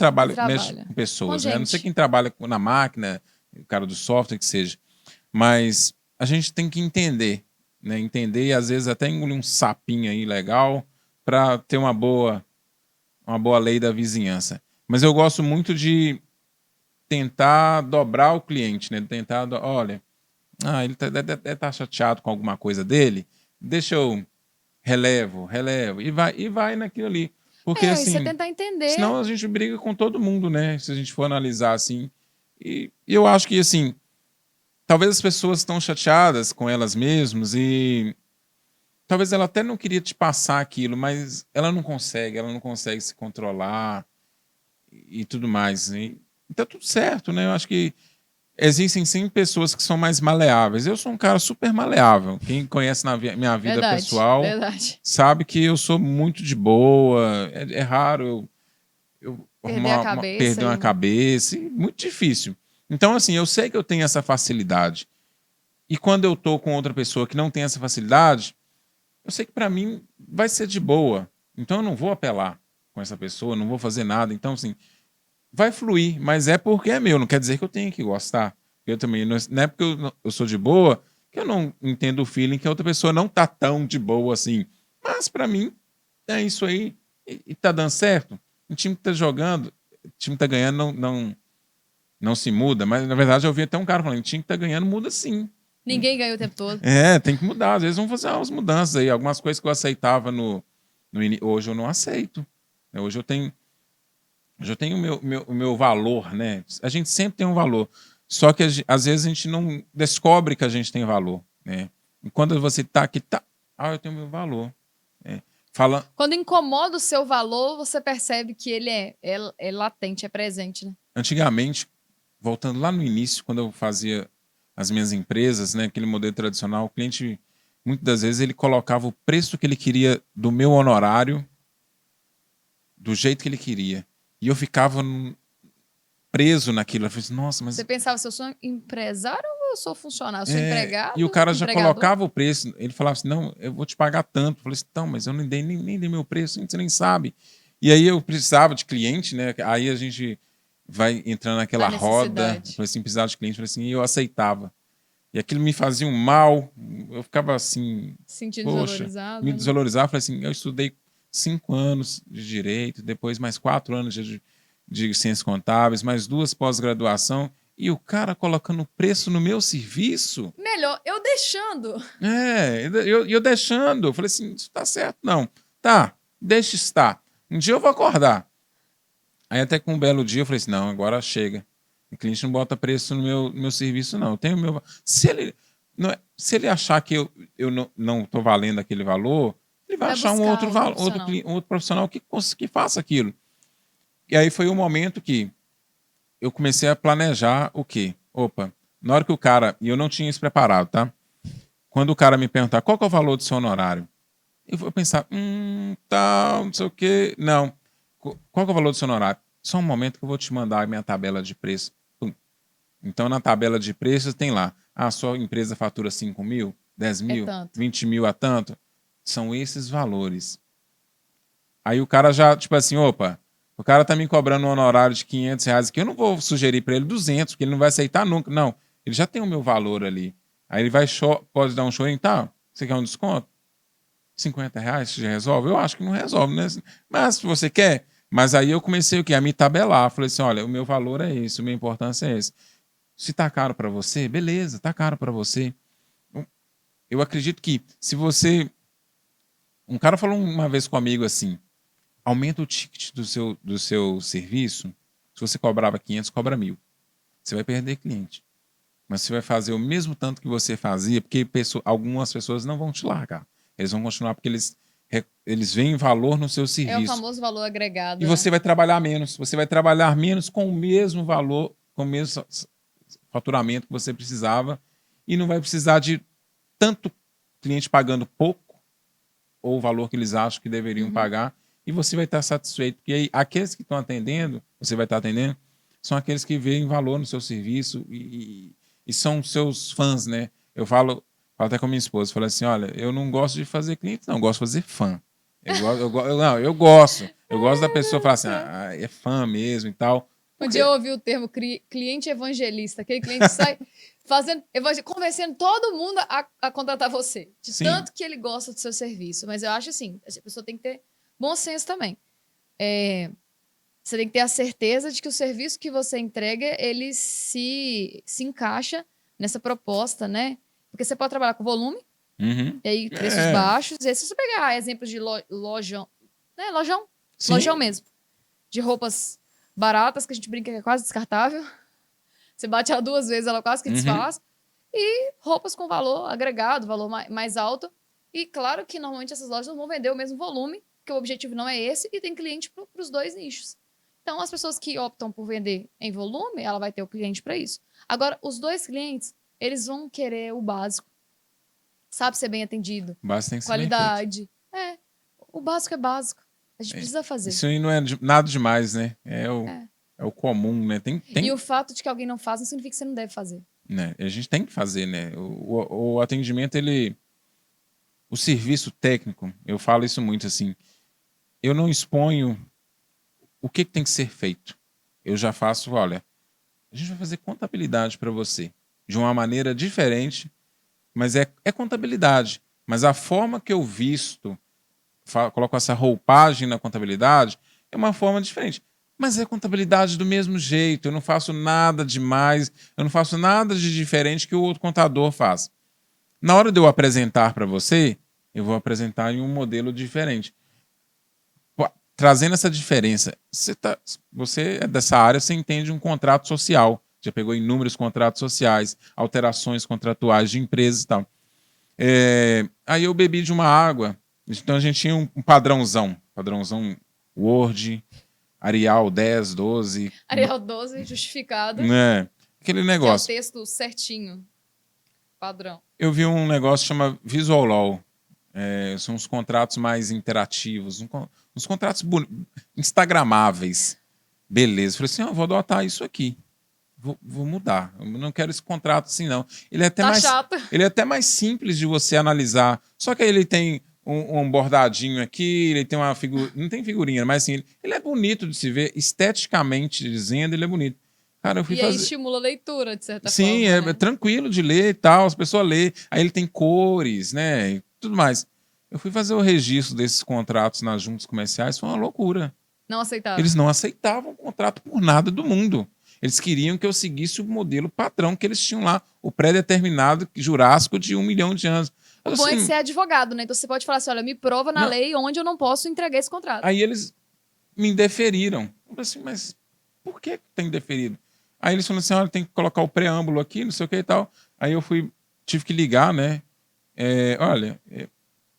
mexe com pessoas, né? Não sei quem trabalha na máquina, o cara do software, que seja. Mas a gente tem que entender, né? Entender e às vezes até engolir um sapinho aí legal para ter uma boa lei da vizinhança. Mas eu gosto muito de tentar dobrar o cliente, né? Tentar, olha, ele deve estar chateado com alguma coisa dele, deixa eu relevo, e vai naquilo ali. Porque assim, você tentar entender. Senão a gente briga com todo mundo, né? Se a gente for analisar assim. E eu acho que assim, talvez as pessoas estão chateadas com elas mesmas e talvez ela até não queria te passar aquilo, mas ela não consegue se controlar e tudo mais. E tá tudo certo, né? Eu acho que existem sim pessoas que são mais maleáveis. Eu sou um cara super maleável. Quem conhece na minha vida pessoal sabe que eu sou muito de boa. É raro perder uma cabeça, muito difícil. Então, assim, eu sei que eu tenho essa facilidade. E quando eu tô com outra pessoa que não tem essa facilidade, eu sei que para mim vai ser de boa. Então eu não vou apelar com essa pessoa, não vou fazer nada. Então, assim, vai fluir, mas é porque é meu, não quer dizer que eu tenha que gostar. Eu também, não é porque eu sou de boa que eu não entendo o feeling que a outra pessoa não tá tão de boa assim. Mas para mim, é isso aí e tá dando certo. O time que tá jogando, o time que tá ganhando não se muda, mas na verdade eu vi até um cara falando, o time que tá ganhando muda sim. Ninguém ganha o tempo todo. Tem que mudar. Às vezes vamos fazer umas mudanças aí. Algumas coisas que eu aceitava hoje eu não aceito. Hoje eu tenho o meu valor, né? A gente sempre tem um valor. Só que às vezes a gente não descobre que a gente tem valor, né? E quando você tá aqui, eu tenho meu valor. Quando incomoda o seu valor, você percebe que ele é latente, é presente, né? Antigamente, voltando lá no início, quando eu fazia as minhas empresas, né, aquele modelo tradicional, o cliente, muitas das vezes, ele colocava o preço que ele queria do meu honorário, do jeito que ele queria. E eu ficava preso naquilo. Eu falei assim, nossa, mas... Você pensava, se eu sou empresário ou eu sou funcionário? Eu sou empregado? E o cara já empregador? colocava o preço. Ele falava assim, não, eu vou te pagar tanto. Eu falei assim, não, mas eu nem dei meu preço, você nem sabe. E aí eu precisava de cliente, né? Aí a gente vai entrando naquela roda. Falei assim, precisava de cliente. Falei assim, e eu aceitava. E aquilo me fazia um mal. Eu ficava assim... Sentindo desvalorizado. Me desvalorizava. Falei assim, eu estudei 5 anos de Direito, depois mais 4 anos de Ciências Contábeis, mais 2 pós-graduação, e o cara colocando preço no meu serviço. Melhor, eu deixando. Eu deixando. Eu falei assim, isso tá certo, não. Tá, deixa estar. Um dia eu vou acordar. Aí até com um belo dia eu falei assim, não, agora chega. O cliente não bota preço no meu serviço, não. Eu tenho meu... Se ele achar que eu não estou valendo aquele valor, ele vai achar um outro profissional que faça aquilo. E aí foi o momento que eu comecei a planejar o quê? Opa, na hora que o cara... E eu não tinha isso preparado, tá? Quando o cara me perguntar qual que é o valor do seu honorário, eu vou pensar, não sei o quê. Não. Qual que é o valor do seu honorário? Só um momento que eu vou te mandar a minha tabela de preço. Então, na tabela de preços tem lá, a sua empresa fatura 5 mil, 10 mil, 20 mil a tanto. São esses valores. Aí o cara já, tipo assim, opa, o cara tá me cobrando um honorário de R$500 aqui, eu não vou sugerir para ele 200, porque ele não vai aceitar nunca. Não, ele já tem o meu valor ali. Aí ele pode dar um show, então, você quer um desconto? R$50 já resolve? Eu acho que não resolve, né? Mas se você quer... Mas aí eu comecei o quê? A me tabelar. Falei assim, olha, o meu valor é esse, a minha importância é esse. Se tá caro para você, beleza, tá caro para você. Eu acredito que se você... Um cara falou uma vez comigo assim, aumenta o ticket do seu serviço, se você cobrava 500, cobra 1.000. Você vai perder cliente. Mas você vai fazer o mesmo tanto que você fazia, porque algumas pessoas não vão te largar. Eles vão continuar porque eles veem valor no seu serviço. É o famoso valor agregado. E você vai trabalhar menos. Você vai trabalhar menos com o mesmo valor, com o mesmo faturamento que você precisava e não vai precisar de tanto cliente pagando pouco ou o valor que eles acham que deveriam pagar e você vai estar satisfeito. Porque aí, aqueles que estão atendendo, você vai estar atendendo, são aqueles que veem valor no seu serviço e são seus fãs, né? Eu falo até com a minha esposa, falo assim, olha, eu não gosto de fazer cliente, não, eu gosto de fazer fã. Eu gosto da pessoa falar assim, é fã mesmo e tal. Um dia eu ouvi o termo cliente evangelista, aquele cliente que sai convencendo todo mundo a contratar você, de tanto que ele gosta do seu serviço. Mas eu acho assim, a pessoa tem que ter bom senso também. Você tem que ter a certeza de que o serviço que você entrega, ele se encaixa nessa proposta, né? Porque você pode trabalhar com volume, e aí preços baixos. E aí, se você pegar exemplos de lojão, né? Lojão mesmo, de roupas baratas, que a gente brinca que é quase descartável. Você bate ela 2 vezes, ela quase que desfaz. E roupas com valor agregado, valor mais alto. E claro que normalmente essas lojas não vão vender o mesmo volume, porque o objetivo não é esse, e tem cliente para os 2 nichos. Então, as pessoas que optam por vender em volume, ela vai ter o cliente para isso. Agora, os 2 clientes, eles vão querer o básico. Sabe ser bem atendido. O básico tem que qualidade. O básico é básico. A gente precisa fazer. Isso aí não é nada demais, né? É o comum, né? E o fato de que alguém não faz não significa que você não deve fazer. Né? A gente tem que fazer, né? O atendimento, o serviço técnico, eu falo isso muito assim, eu não exponho o que tem que ser feito. Eu já faço, olha, a gente vai fazer contabilidade para você de uma maneira diferente, mas é contabilidade. Mas a forma que eu visto, coloco essa roupagem na contabilidade, é uma forma diferente. Mas é contabilidade do mesmo jeito, eu não faço nada demais, eu não faço nada de diferente que o outro contador faz. Na hora de eu apresentar para você, eu vou apresentar em um modelo diferente. Trazendo essa diferença, você é dessa área, você entende um contrato social, já pegou inúmeros contratos sociais, alterações contratuais de empresas e tal. Aí eu bebi de uma água, então a gente tinha um padrãozão Word, Arial 10, 12. Arial 12, justificado. Né? Aquele negócio. Que é o texto certinho, padrão. Eu vi um negócio que chama Visual Law. São os contratos mais interativos, uns contratos instagramáveis. Beleza. Falei assim, eu vou adotar isso aqui. Vou mudar. Eu não quero esse contrato assim, não. Ele é até chato. Ele é até mais simples de você analisar. Só que aí ele tem um bordadinho aqui, ele tem uma figurinha. Não tem figurinha, mas assim, ele é bonito de se ver, esteticamente dizendo, ele é bonito. Cara, eu fui aí estimula a leitura, de certa forma. Sim, é tranquilo de ler e tal, as pessoas lêem. Aí ele tem cores, né? E tudo mais. Eu fui fazer o registro desses contratos nas juntas comerciais, foi uma loucura. Não aceitavam? Eles não aceitavam o contrato por nada do mundo. Eles queriam que eu seguisse o modelo padrão que eles tinham lá, o pré-determinado jurássico de 1 milhão de anos. O bom é que você é advogado, né? Então você pode falar assim, olha, me prova na lei onde eu não posso entregar esse contrato. Aí eles me indeferiram. Eu falei assim, mas por que tem indeferido? Aí eles falaram assim, olha, tem que colocar o preâmbulo aqui, não sei o que e tal. Aí eu tive que ligar, né?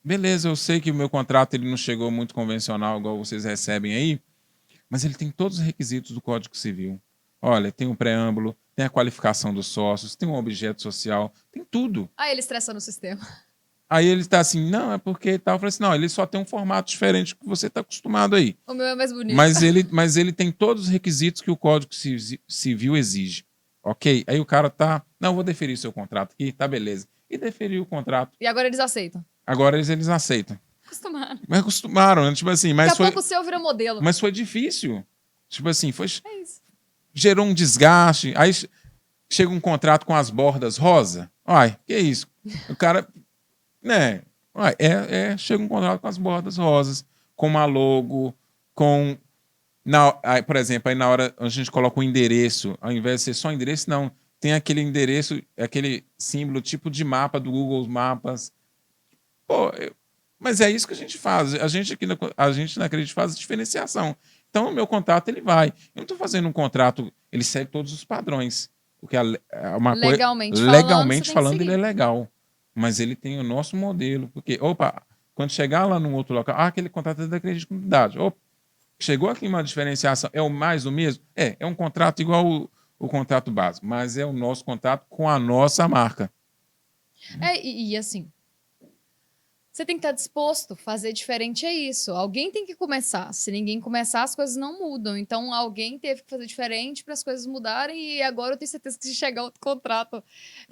Beleza, eu sei que o meu contrato ele não chegou muito convencional, igual vocês recebem aí, mas ele tem todos os requisitos do Código Civil. Olha, tem um preâmbulo, tem a qualificação dos sócios, tem um objeto social, tem tudo. Aí ele estressa no sistema. Aí ele está assim, não, é porque tal. Eu falei assim, não, ele só tem um formato diferente que você está acostumado aí. O meu é mais bonito. Mas ele tem todos os requisitos que o Código Civil exige. Ok? Aí o cara tá, não, vou deferir o seu contrato aqui, tá beleza. E deferiu o contrato. E agora eles aceitam? Agora eles aceitam. Acostumaram. Mas acostumaram, né? Tipo assim, mas Daqui a pouco o seu vira modelo. Mas foi difícil. Tipo assim, É isso. Gerou um desgaste. Aí chega um contrato com as bordas rosa. Ai, que isso? O cara, né? Chega um contrato com as bordas rosas, com uma logo, com... por exemplo, aí na hora a gente coloca o endereço, ao invés de ser só endereço, não. Tem aquele endereço, aquele símbolo tipo de mapa do Google Mapas. Pô, mas é isso que a gente faz. A gente na Credit faz a diferenciação. Então, o meu contrato, ele vai. Eu não estou fazendo um contrato, ele segue todos os padrões. Porque uma legalmente falando ele é legal. Mas ele tem o nosso modelo. Porque, quando chegar lá num outro local, aquele contrato é da Credit Comunidade. Chegou aqui uma diferenciação, é o mais do mesmo? É um contrato igual o contrato básico, mas é o nosso contrato com a nossa marca. E assim, você tem que estar disposto a fazer diferente, é isso. Alguém tem que começar. Se ninguém começar, as coisas não mudam. Então, alguém teve que fazer diferente para as coisas mudarem. E agora eu tenho certeza que se chegar outro contrato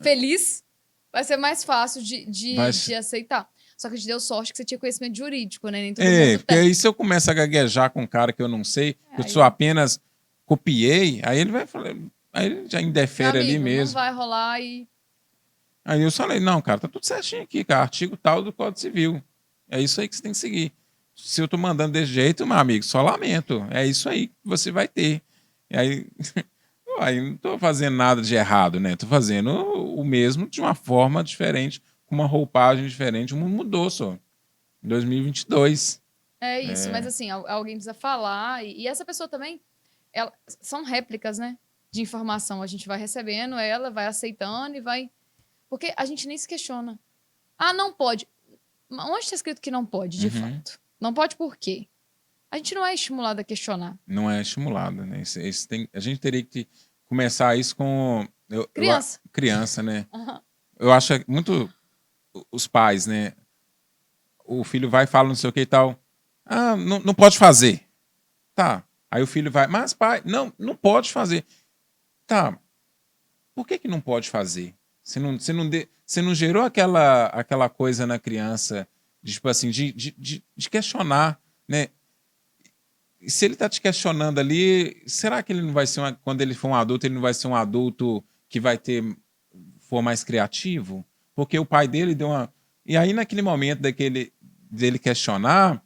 feliz, vai ser mais fácil de aceitar. Só que te deu sorte que você tinha conhecimento jurídico, né? Nem todo mundo tem. Porque aí se eu começo a gaguejar com um cara que eu não sei, eu só apenas copiei, aí ele vai falar, aí ele já indefere ali mesmo. Não vai rolar e... Aí eu falei, não, cara, tá tudo certinho aqui, cara, artigo tal do Código Civil. É isso aí que você tem que seguir. Se eu tô mandando desse jeito, meu amigo, só lamento. É isso aí que você vai ter. E aí, não tô fazendo nada de errado, né? Tô fazendo o mesmo de uma forma diferente, com uma roupagem diferente. O mundo mudou só. Em 2022. É isso, mas assim, alguém precisa falar. E essa pessoa também, são réplicas, né? De informação. A gente vai recebendo ela, vai aceitando e vai... Porque a gente nem se questiona. Não pode. Onde está escrito que não pode, de fato? Não pode por quê? A gente não é estimulado a questionar. Não é estimulado, né? A gente teria que começar isso com... Criança. Criança, né? Uhum. Eu acho muito... Os pais, né? O filho vai e fala não sei o que e tal. Ah, não pode fazer. Tá. Aí o filho vai, mas pai, não pode fazer. Tá. Por que não pode fazer? Você não gerou aquela coisa na criança de, tipo assim, de questionar, né? E se ele tá te questionando ali, será que ele não vai ser quando ele for um adulto, ele não vai ser um adulto que for mais criativo? Porque o pai dele deu uma. E aí, naquele momento dele questionar,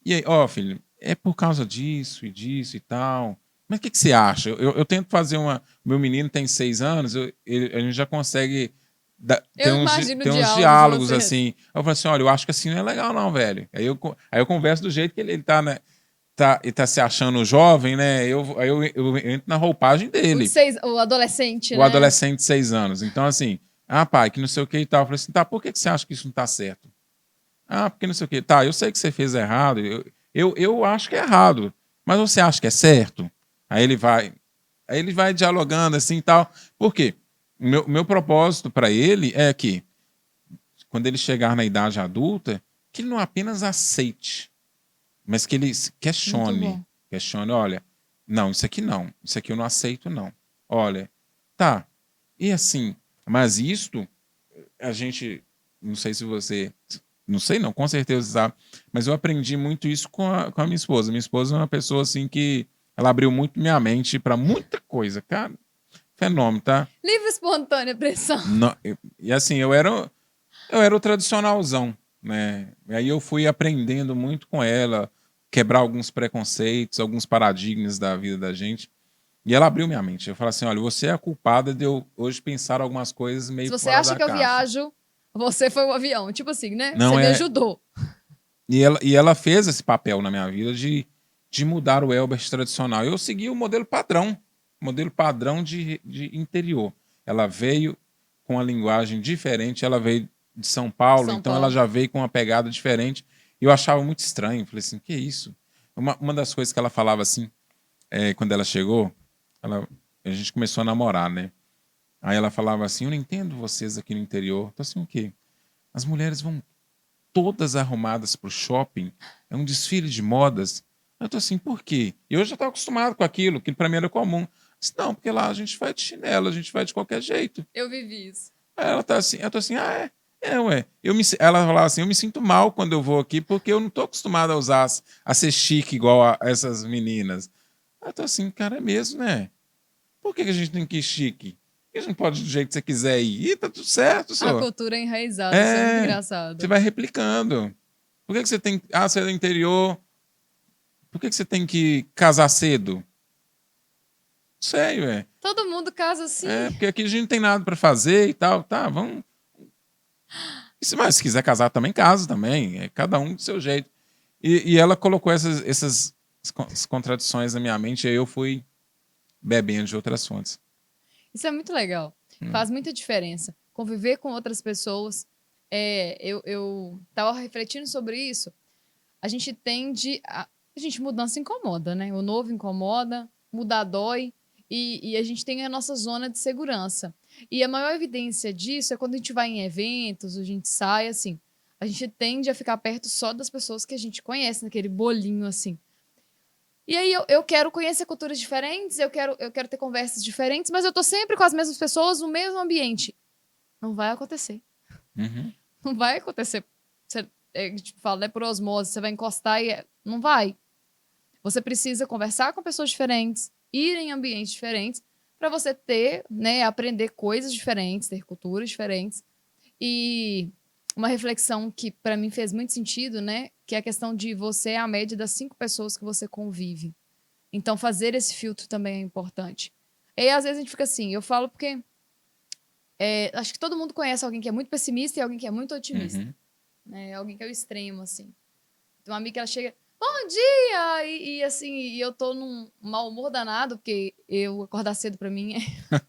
e aí, ó, filho, é por causa disso e disso e tal. Mas o que você acha? Eu tento fazer uma. Meu menino tem 6 anos, a gente já consegue ter Eu imagino ter uns diálogos de diálogos vocês. assim. Eu falo assim: olha, eu acho que assim não é legal, não, velho. Aí eu converso do jeito que ele tá, né? Ele tá se achando jovem, né? Aí eu entro na roupagem dele, O adolescente, o né? adolescente de 6 anos. Então, assim, pai, que não sei o que e tal. Eu falei assim: tá, por que você acha que isso não tá certo? Porque não sei o quê. Tá, eu sei que você fez errado. Eu acho que é errado. Mas você acha que é certo? Aí ele vai. Aí ele vai dialogando assim e tal. Por quê? O meu propósito para ele é que, quando ele chegar na idade adulta, que ele não apenas aceite, mas que ele Muito questione. bom. Questione, olha, não, isso aqui não. Isso aqui eu não aceito, não. Olha, tá. E assim, mas isto, a gente, não sei se você, não sei não, com certeza sabe, mas eu aprendi muito isso com a minha esposa. Minha esposa é uma pessoa assim que ela abriu muito minha mente para muita coisa, cara. Fenômeno, tá? Livre espontânea pressão. E assim, eu era o tradicionalzão, né? E aí eu fui aprendendo muito com ela, quebrar alguns preconceitos, alguns paradigmas da vida da gente. E ela abriu minha mente. Eu falei assim: olha, você é a culpada de eu hoje pensar algumas coisas Se meio você fora acha da que eu caixa. viajo, você foi o avião. Tipo assim, né? Você Não me é. ajudou. E ela fez esse papel na minha vida de mudar o Elbert tradicional. Eu segui o modelo padrão de interior. Ela veio com uma linguagem diferente, ela veio de São Paulo, São então ela Paulo. já veio com uma pegada diferente. E eu achava muito estranho. Falei assim: que isso? Uma das coisas que ela falava assim, quando ela chegou, a gente começou a namorar, né? Aí ela falava assim: eu não entendo vocês aqui no interior. Tô assim, o quê? As mulheres vão todas arrumadas para o shopping, é um desfile de modas. Eu tô assim, por quê? E eu já estava acostumado com aquilo, que para mim era comum. Disse, não, porque lá a gente vai de chinelo, a gente vai de qualquer jeito. Eu vivi isso. Aí ela tá assim, eu tô assim, ué. Ela falava assim, eu me sinto mal quando eu vou aqui, porque eu não tô acostumado a ser chique igual a essas meninas. Aí eu tô assim, cara, é mesmo, né? Por que a gente tem que ir chique? Por que a gente não pode ir do jeito que você quiser ir? Tá tudo certo, A senhor. cultura é enraizada, isso é muito É, você engraçado. vai replicando. Por que você tem. Você é do interior. Por que você tem que casar cedo? Sei, ué. Todo mundo casa assim. Porque aqui a gente não tem nada pra fazer e tal. Tá, vamos. Mas se quiser casar também, casa também. É cada um do seu jeito. E ela colocou essas contradições na minha mente, e aí eu fui bebendo de outras fontes. Isso é muito legal. Hum. Faz muita diferença. Conviver com outras pessoas. Eu tava refletindo sobre isso. A gente tende a. A gente, mudança incomoda, né? O novo incomoda, mudar dói. E a gente tem a nossa zona de segurança. E a maior evidência disso é quando a gente vai em eventos, a gente sai, assim. A gente tende a ficar perto só das pessoas que a gente conhece, naquele bolinho, assim. E aí eu quero conhecer culturas diferentes, eu quero ter conversas diferentes, mas eu tô sempre com as mesmas pessoas no mesmo ambiente. Não vai acontecer. Uhum. Não vai acontecer. Você, tipo, fala, né, por osmose, você vai encostar e. Não vai. Você precisa conversar com pessoas diferentes, ir em ambientes diferentes, para você ter, né, aprender coisas diferentes, ter culturas diferentes. E uma reflexão que para mim fez muito sentido, né, que é a questão de você é a média das 5 pessoas que você convive. Então, fazer esse filtro também é importante. E aí, às vezes a gente fica assim, eu falo porque acho que todo mundo conhece alguém que é muito pessimista e alguém que é muito otimista. Uhum. Né? Alguém que é o extremo, assim. Tem uma amiga que ela chega, bom dia! E assim, e eu tô num mau humor danado, porque eu acordar cedo pra mim é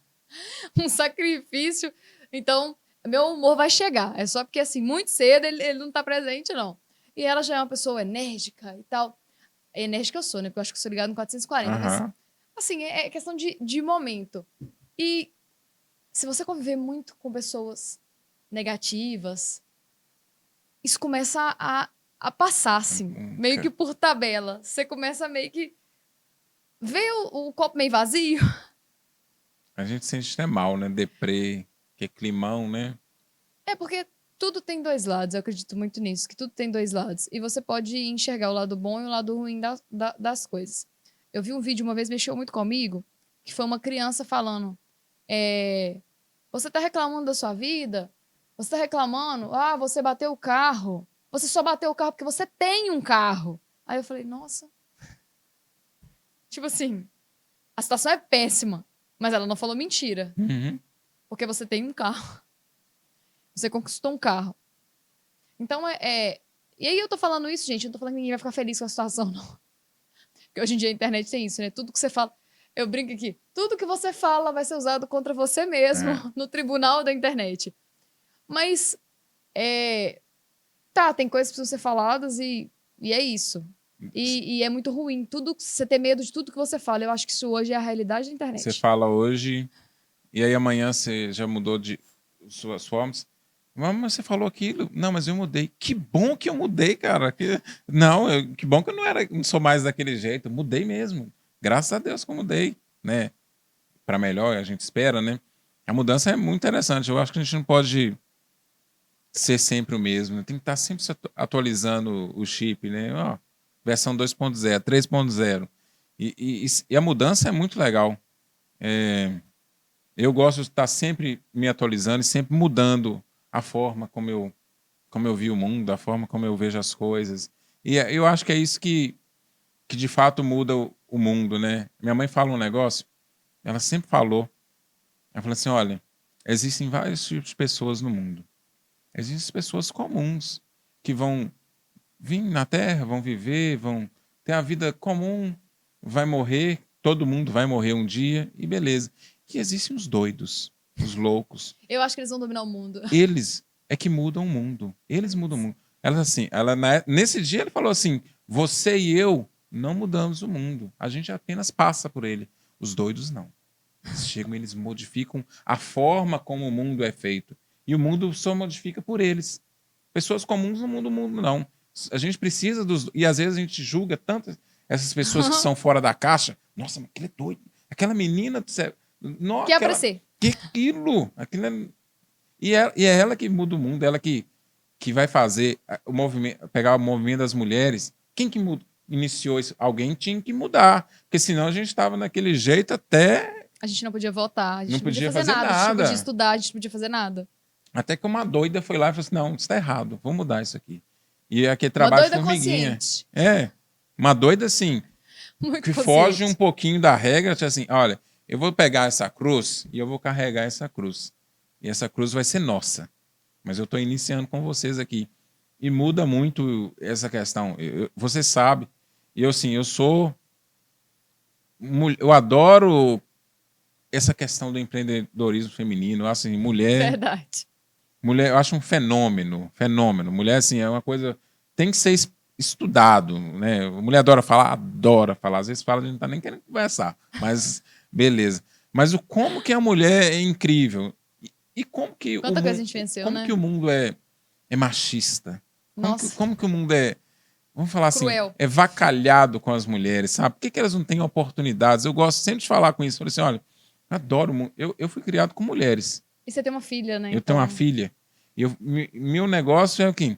um sacrifício. Então, meu humor vai chegar. É só porque, assim, muito cedo ele não tá presente, não. E ela já é uma pessoa enérgica e tal. Enérgica eu sou, né? Porque eu acho que eu sou ligada no 440. Mas, Aham. assim, é questão de momento. E se você conviver muito com pessoas negativas, isso começa a passar, assim, meio que por tabela. Você começa a meio que ver o copo meio vazio. A gente sente até mal, né? Deprê, que é climão, né? É porque tudo tem dois lados, eu acredito muito nisso, que tudo tem dois lados. E você pode enxergar o lado bom e o lado ruim das coisas. Eu vi um vídeo uma vez, mexeu muito comigo, que foi uma criança falando: você tá reclamando da sua vida? Você tá reclamando? Ah, você bateu o carro. Você só bateu o carro porque você tem um carro. Aí eu falei, nossa. Tipo assim, a situação é péssima, mas ela não falou mentira. Uhum. Porque você tem um carro. Você conquistou um carro. Então, E aí eu tô falando isso, gente, eu não tô falando que ninguém vai ficar feliz com a situação, não. Porque hoje em dia a internet tem isso, né? Tudo que você fala... Eu brinco aqui. Tudo que você fala vai ser usado contra você mesmo no tribunal da internet. Mas, tem coisas que precisam ser faladas e é isso. E é muito ruim. Você ter medo de tudo que você fala. Eu acho que isso hoje é a realidade da internet. Você fala hoje, e aí amanhã você já mudou de suas formas. Mas você falou aquilo. Não, mas eu mudei. Que bom que eu mudei, cara. Que bom que eu não sou mais daquele jeito. Mudei mesmo. Graças a Deus que eu mudei, né? Para melhor, a gente espera, né? A mudança é muito interessante. Eu acho que a gente não pode ser sempre o mesmo, né? Tem que estar sempre se atualizando o chip, né? Ó, versão 2.0, 3.0. E a mudança é muito legal. Eu gosto de estar sempre me atualizando e sempre mudando a forma como eu vi o mundo, a forma como eu vejo as coisas. E eu acho que é isso que de fato muda o mundo, né? Minha mãe fala um negócio, ela sempre falou, ela falou assim, olha, existem vários tipos de pessoas no mundo. Existem pessoas comuns que vão vir na Terra, vão viver, vão ter a vida comum, vai morrer, todo mundo vai morrer um dia, e beleza. E existem os doidos, os loucos. Eu acho que eles vão dominar o mundo. Eles é que mudam o mundo. Eles mudam o mundo. Nesse dia ele falou assim, você e eu não mudamos o mundo. A gente apenas passa por ele. Os doidos não. Eles chegam, eles modificam a forma como o mundo é feito. E o mundo só modifica por eles. Pessoas comuns não mudam o mundo, não. A gente precisa dos... E às vezes a gente julga tanto essas pessoas que são fora da caixa. Nossa, mas aquele é doido. Aquela menina... Nossa, Que é pra ser. Que aquilo? Aquilo é... E é ela que muda o mundo. Ela que vai fazer o movimento... Pegar o movimento das mulheres. Quem que iniciou isso? Alguém tinha que mudar. Porque senão a gente estava naquele jeito até... A gente não podia votar, a gente não não podia fazer nada. A gente não nada. podia estudar, a gente não podia fazer nada. Até que uma doida foi lá e falou assim, não, isso está errado, vamos mudar isso aqui. E aquele trabalho de formiguinha. Consciente. Uma doida assim, muito que consciente. foge um pouquinho da regra, assim, olha, eu vou pegar essa cruz e eu vou carregar essa cruz. E essa cruz vai ser nossa. Mas eu estou iniciando com vocês aqui. E muda muito essa questão. Você sabe, eu sou... Eu adoro essa questão do empreendedorismo feminino. Assim, Verdade. Mulher, eu acho um fenômeno. Mulher, assim, é uma coisa... Tem que ser estudado, né? A mulher adora falar. Às vezes fala, a gente não tá nem querendo conversar. Mas, beleza. Mas como que a mulher é incrível. E como que Quanta coisa a gente venceu, como né? que o mundo é machista. Nossa. Como que o mundo é... Vamos falar assim, Cruel. é vacalhado com as mulheres, sabe? Por que elas não têm oportunidades? Eu gosto sempre de falar com isso. Falei assim, olha, eu adoro... Eu fui criado com mulheres. E você tem uma filha, né? Eu tenho uma filha. Meu negócio é o quê?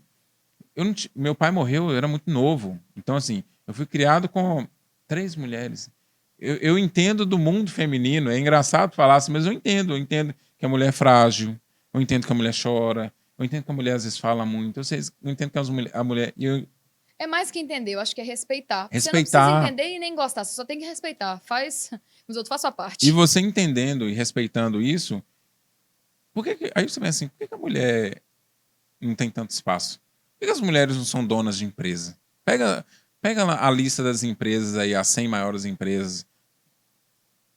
Meu pai morreu, eu era muito novo. Então, assim, eu fui criado com 3 mulheres. Eu entendo do mundo feminino. É engraçado falar assim, mas eu entendo. Eu entendo que a mulher é frágil. Eu entendo que a mulher chora. Eu entendo que a mulher às vezes fala muito. Eu entendo que a mulher... É mais que entender, eu acho que é respeitar. Respeitar. Você não precisa entender e nem gostar, você só tem que respeitar. Os outros fazem a parte. E você entendendo e respeitando isso, aí você pensa assim, por que a mulher não tem tanto espaço? Por que as mulheres não são donas de empresa? Pega a lista das empresas aí, as 100 maiores empresas.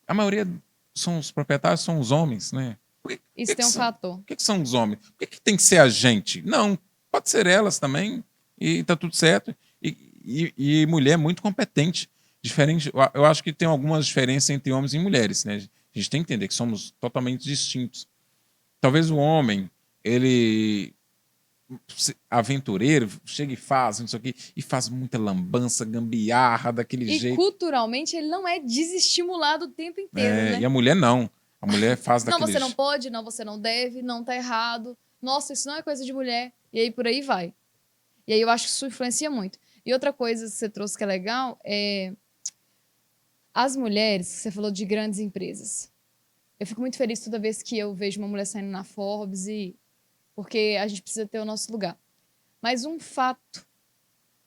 A maioria os proprietários são os homens, né? Isso tem um fator. Por que são os homens? Por que tem que ser a gente? Não, pode ser elas também. E tá tudo certo. E mulher é muito competente. Diferente, eu acho que tem algumas diferenças entre homens e mulheres, né? A gente tem que entender que somos totalmente distintos. Talvez o homem, ele aventureiro, chega e faz, não sei o quê, e faz muita lambança, gambiarra, daquele E jeito. culturalmente ele não é desestimulado o tempo inteiro, né? E a mulher não. A mulher faz Não, daquele você não jeito. pode, não, você não deve, não tá errado. Nossa, isso não é coisa de mulher. E aí por aí vai. E aí eu acho que isso influencia muito. E outra coisa que você trouxe que é legal é as mulheres, você falou de grandes empresas. Eu fico muito feliz toda vez que eu vejo uma mulher saindo na Forbes porque a gente precisa ter o nosso lugar. Mas um fato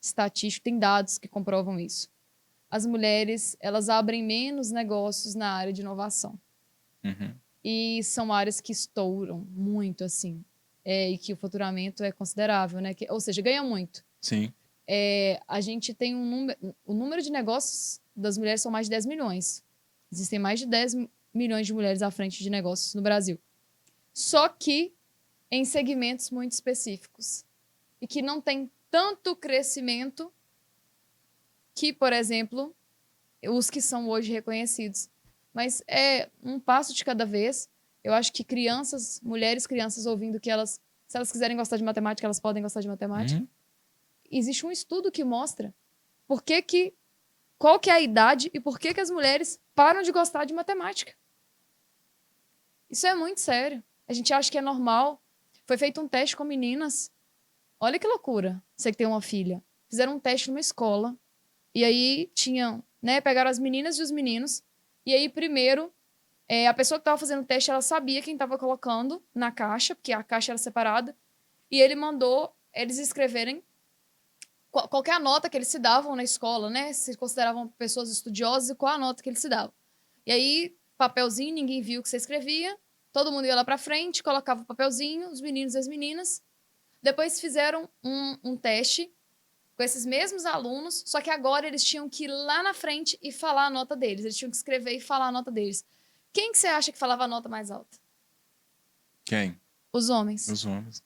estatístico, tem dados que comprovam isso. As mulheres, elas abrem menos negócios na área de inovação. Uhum. E são áreas que estouram muito, assim. E que o faturamento é considerável, né? Ou seja, ganha muito. Sim. A gente tem o número de negócios das mulheres são mais de 10 milhões. Existem mais de 10 milhões de mulheres à frente de negócios no Brasil. Só que em segmentos muito específicos. E que não tem tanto crescimento que, por exemplo, os que são hoje reconhecidos. Mas é um passo de cada vez. Eu acho que mulheres crianças ouvindo que se elas quiserem gostar de matemática, elas podem gostar de matemática. Uhum. Existe um estudo que mostra qual que é a idade e por que as mulheres param de gostar de matemática. Isso é muito sério. A gente acha que é normal. Foi feito um teste com meninas. Olha que loucura. Você que tem uma filha. Fizeram um teste numa escola. E aí pegaram as meninas e os meninos. E aí, primeiro, a pessoa que estava fazendo o teste, ela sabia quem estava colocando na caixa, porque a caixa era separada. E ele mandou eles escreverem qualquer nota que eles se davam na escola, né? Se consideravam pessoas estudiosas e qual a nota que eles se davam. E aí, papelzinho, ninguém viu o que você escrevia. Todo mundo ia lá pra frente, colocava o papelzinho, os meninos e as meninas. Depois fizeram um teste com esses mesmos alunos, só que agora eles tinham que ir lá na frente e falar a nota deles. Eles tinham que escrever e falar a nota deles. Quem que você acha que falava a nota mais alta? Quem? Os homens. Os homens.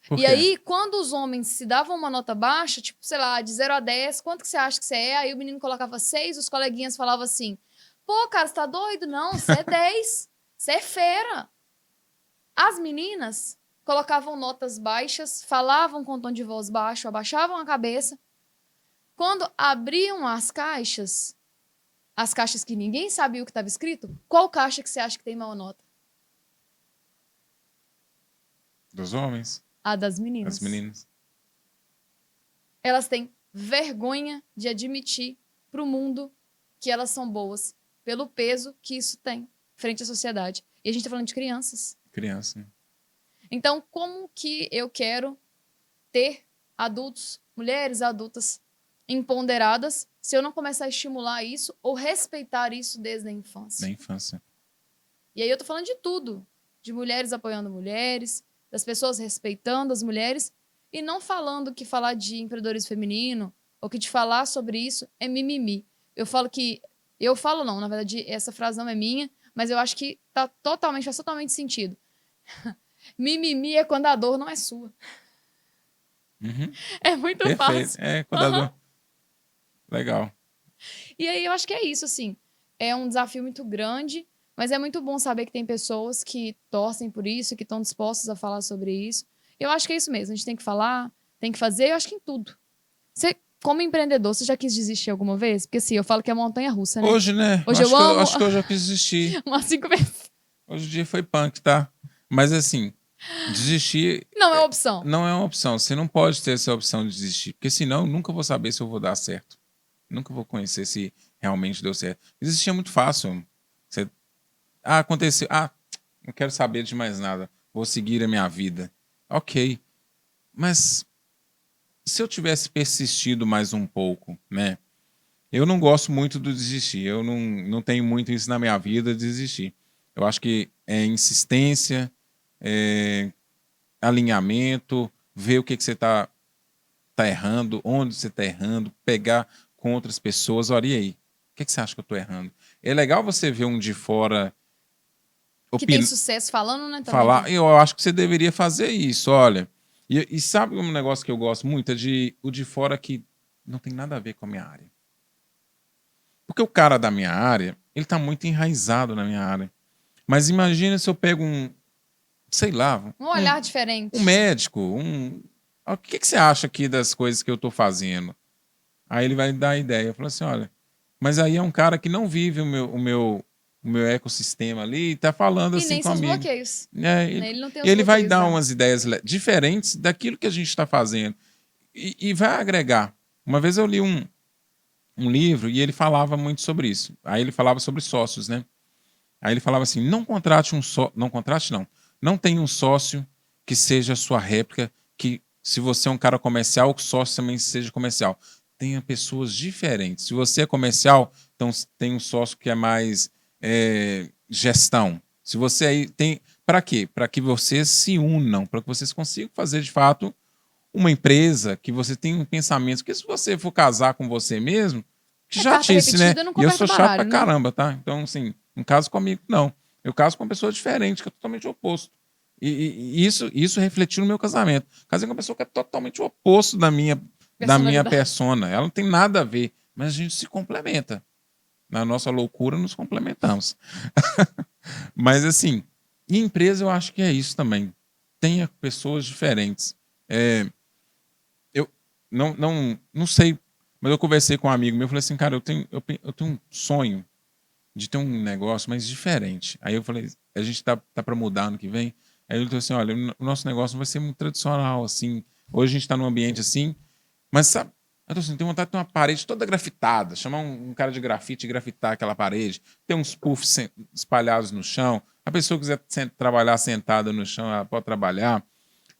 Por E quê? aí, quando os homens se davam uma nota baixa, tipo, sei lá, de 0 a 10, quanto que você acha que você é? Aí o menino colocava 6, os coleguinhas falavam assim, pô, cara, você tá doido? Não, você é 10. Você é fera. As meninas colocavam notas baixas, falavam com tom de voz baixo, abaixavam a cabeça. Quando abriam as caixas que ninguém sabia o que estava escrito, qual caixa que você acha que tem maior nota? Dos homens. A das meninas. Das meninas. Elas têm vergonha de admitir para o mundo que elas são boas, pelo peso que isso tem frente à sociedade. E a gente está falando de crianças. Criança. Então, como que eu quero ter adultos, mulheres adultas empoderadas, se eu não começar a estimular isso ou respeitar isso desde a infância? Da infância. E aí eu tô falando de tudo. De mulheres apoiando mulheres, das pessoas respeitando as mulheres, e não falando que falar de empreendedorismo feminino ou que de falar sobre isso é mimimi. Eu falo não, na verdade essa frase não é minha, mas eu acho que faz totalmente sentido. Mimimi é quando a dor não é sua. Uhum. É muito Perfeito. fácil. Quando a dor... Legal. E aí eu acho que é isso, assim. É um desafio muito grande, mas é muito bom saber que tem pessoas que torcem por isso, que estão dispostas a falar sobre isso. Eu acho que é isso mesmo. A gente tem que falar, tem que fazer, eu acho que em tudo. Você, como empreendedor, você já quis desistir alguma vez? Porque assim, eu falo que é montanha-russa, né? Hoje, né? Hoje eu amo. Acho que eu já quis desistir. Umas 5 vezes. Hoje o dia foi punk, tá? Mas assim, desistir... Não é opção. Não é uma opção. Você não pode ter essa opção de desistir. Porque senão eu nunca vou saber se eu vou dar certo. Nunca vou conhecer se realmente deu certo. Desistir é muito fácil. Aconteceu. Não quero saber de mais nada. Vou seguir a minha vida. Ok. Mas se eu tivesse persistido mais um pouco, né? Eu não gosto muito do desistir. Eu não tenho muito isso na minha vida, desistir. Eu acho que é insistência, alinhamento, ver o que você tá errando, onde você tá errando, pegar com outras pessoas. Olha, e aí? O que você acha que eu tô errando? É legal você ver um de fora que tem sucesso falando, né? Também. Falar, eu acho que você deveria fazer isso, olha. E sabe um negócio que eu gosto muito? O de fora que não tem nada a ver com a minha área. Porque o cara da minha área, ele tá muito enraizado na minha área. Mas imagina se eu pego sei lá, Um olhar diferente. um médico, o que você acha aqui das coisas que eu estou fazendo? Aí ele vai dar a ideia, fala assim, olha, mas aí é um cara que não vive o meu ecossistema ali e tá falando E assim nem seus comigo. bloqueios. Ele, Ele não tem os ele vai bloqueios dar dela. umas ideias diferentes daquilo que a gente está fazendo e vai agregar. Uma vez eu li um livro e ele falava muito sobre isso. Aí ele falava sobre sócios, né? Aí ele falava assim, não contrate um sócio, não contrate não, não tenha um sócio que seja a sua réplica, que se você é um cara comercial, o sócio também seja comercial. Tenha pessoas diferentes. Se você é comercial, então tem um sócio que é mais gestão. Se você aí tem, para quê? Para que vocês se unam, para que vocês consigam fazer de fato uma empresa, que você tenha um pensamento. Porque se você for casar com você mesmo, que É carta chatice, né? repetida, não E eu converta sou chato pra baralho, né? caramba, tá? Então, assim, não caso comigo, não. Eu caso com uma pessoa diferente, que é totalmente oposto. E isso refletiu no meu casamento. Casei com uma pessoa que é totalmente o oposto da minha Personalidade. persona. Ela não tem nada a ver, mas a gente se complementa. Na nossa loucura, nos complementamos. Mas, assim, em empresa eu acho que é isso também. Tenha pessoas diferentes. Eu não sei, mas eu conversei com um amigo meu, eu falei assim, cara, eu tenho um sonho de ter um negócio mais diferente. Aí eu falei, a gente tá para mudar ano que vem. Aí ele falou assim, olha, o nosso negócio não vai ser muito tradicional, assim. Hoje a gente está num ambiente assim, mas sabe, eu tô assim, tenho vontade de ter uma parede toda grafitada, chamar um cara de grafite e grafitar aquela parede, ter uns puffs espalhados no chão. A pessoa que quiser trabalhar sentada no chão, ela pode trabalhar.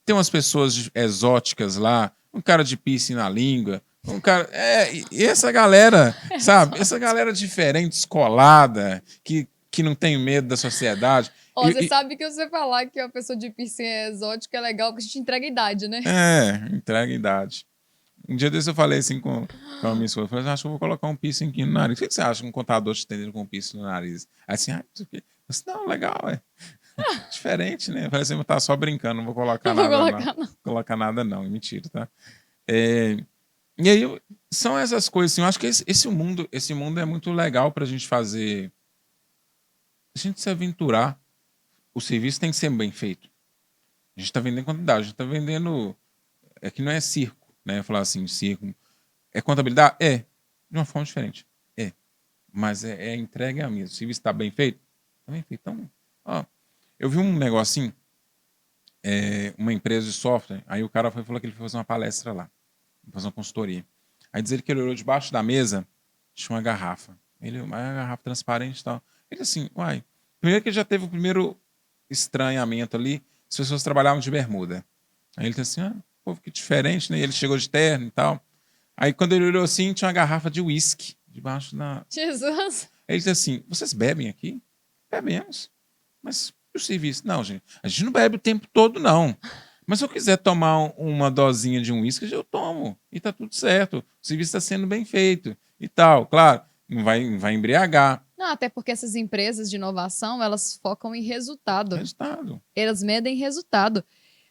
Tem umas pessoas exóticas lá, um cara de piercing na língua, um cara. E essa galera, sabe? Essa galera diferente, descolada, que não tem medo da sociedade. Ó, você sabe que você falar que uma pessoa de piercing é exótica é legal, porque a gente entrega a idade, né? Entrega idade. Um dia desse eu falei assim com a minha esposa, eu falei, acho que eu vou colocar um piercing aqui no nariz. O que você acha de um contador te com um piercing no nariz? Aí assim, não sei o quê. Eu disse, não, legal, diferente, né? Eu falei assim, eu tava só brincando, não vou colocar Não vou nada, não. colocar, não. Colocar nada, não. Mentira, tá? É, e aí, são essas coisas, assim, eu acho que esse mundo é muito legal pra gente fazer, a gente se aventurar. O serviço tem que ser bem feito. A gente tá vendendo quantidade, a gente tá vendendo, que não é circo, né? Falar assim, circo. É contabilidade? De uma forma diferente. Mas a entrega é a mesma. O serviço está bem feito? Está bem feito. Então, ó, eu vi um negocinho, uma empresa de software, aí o cara falou que ele foi fazer uma palestra lá, fazer uma consultoria. Aí diz ele que ele olhou debaixo da mesa, tinha uma garrafa. Uma garrafa transparente e tal. Ele disse assim, uai, primeiro que já teve o primeiro estranhamento ali, as pessoas trabalhavam de bermuda. Aí ele disse assim, povo que diferente, né? E ele chegou de terno e tal. Aí quando ele olhou assim, tinha uma garrafa de uísque debaixo da... Jesus. Ele disse assim, vocês bebem aqui? Bebemos. Mas e o serviço? Não, gente, a gente não bebe o tempo todo, não. Mas se eu quiser tomar uma dosinha de um uísque, eu tomo. E tá tudo certo. O serviço está sendo bem feito e tal. Claro, não vai embriagar. Não, até porque essas empresas de inovação, elas focam em resultado. Resultado. Elas medem resultado.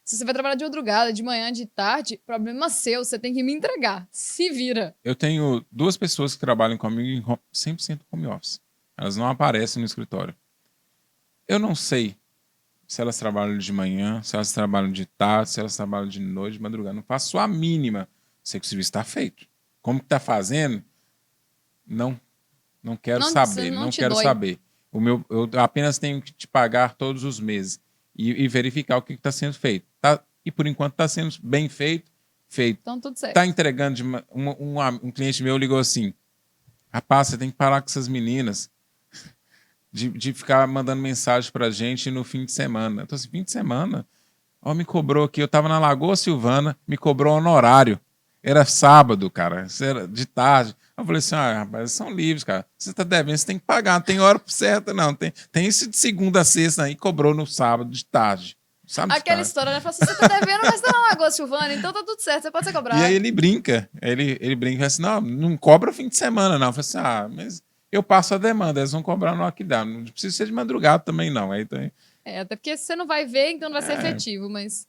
Se você vai trabalhar de madrugada, de manhã, de tarde, problema seu, você tem que me entregar. Se vira. Eu tenho 2 pessoas que trabalham comigo em 100% home office. Elas não aparecem no escritório. Eu não sei se elas trabalham de manhã, se elas trabalham de tarde, se elas trabalham de noite, de madrugada. Não faço a mínima. Sei que o serviço está feito. Como que está fazendo? Não quero saber. Não quero saber. Eu apenas tenho que te pagar todos os meses e verificar o que está sendo feito. E por enquanto está sendo bem feito. Então, tudo certo. Está entregando. Um cliente meu ligou assim: rapaz, você tem que parar com essas meninas de ficar mandando mensagem pra gente no fim de semana. Então, assim, fim de semana? Ó, me cobrou aqui. Eu tava na Lagoa Silvana, me cobrou honorário. Era sábado, cara. Isso era de tarde. Eu falei assim, rapaz, são livres, cara. Você tá devendo, você tem que pagar. Não tem hora certa, não. Tem esse de segunda a sexta aí, cobrou no sábado de tarde. Sabe Aquela história, né? Fala assim, você tá devendo, mas tá na Lagoa Silvana, então tá tudo certo, você pode ser cobrado. E aí ele brinca. Ele brinca assim, não cobra fim de semana, não. Eu falei assim, mas eu passo a demanda, eles vão cobrar no lockdown. Não precisa ser de madrugada também, não. Aí tem... até porque você não vai ver, então não vai ser efetivo, mas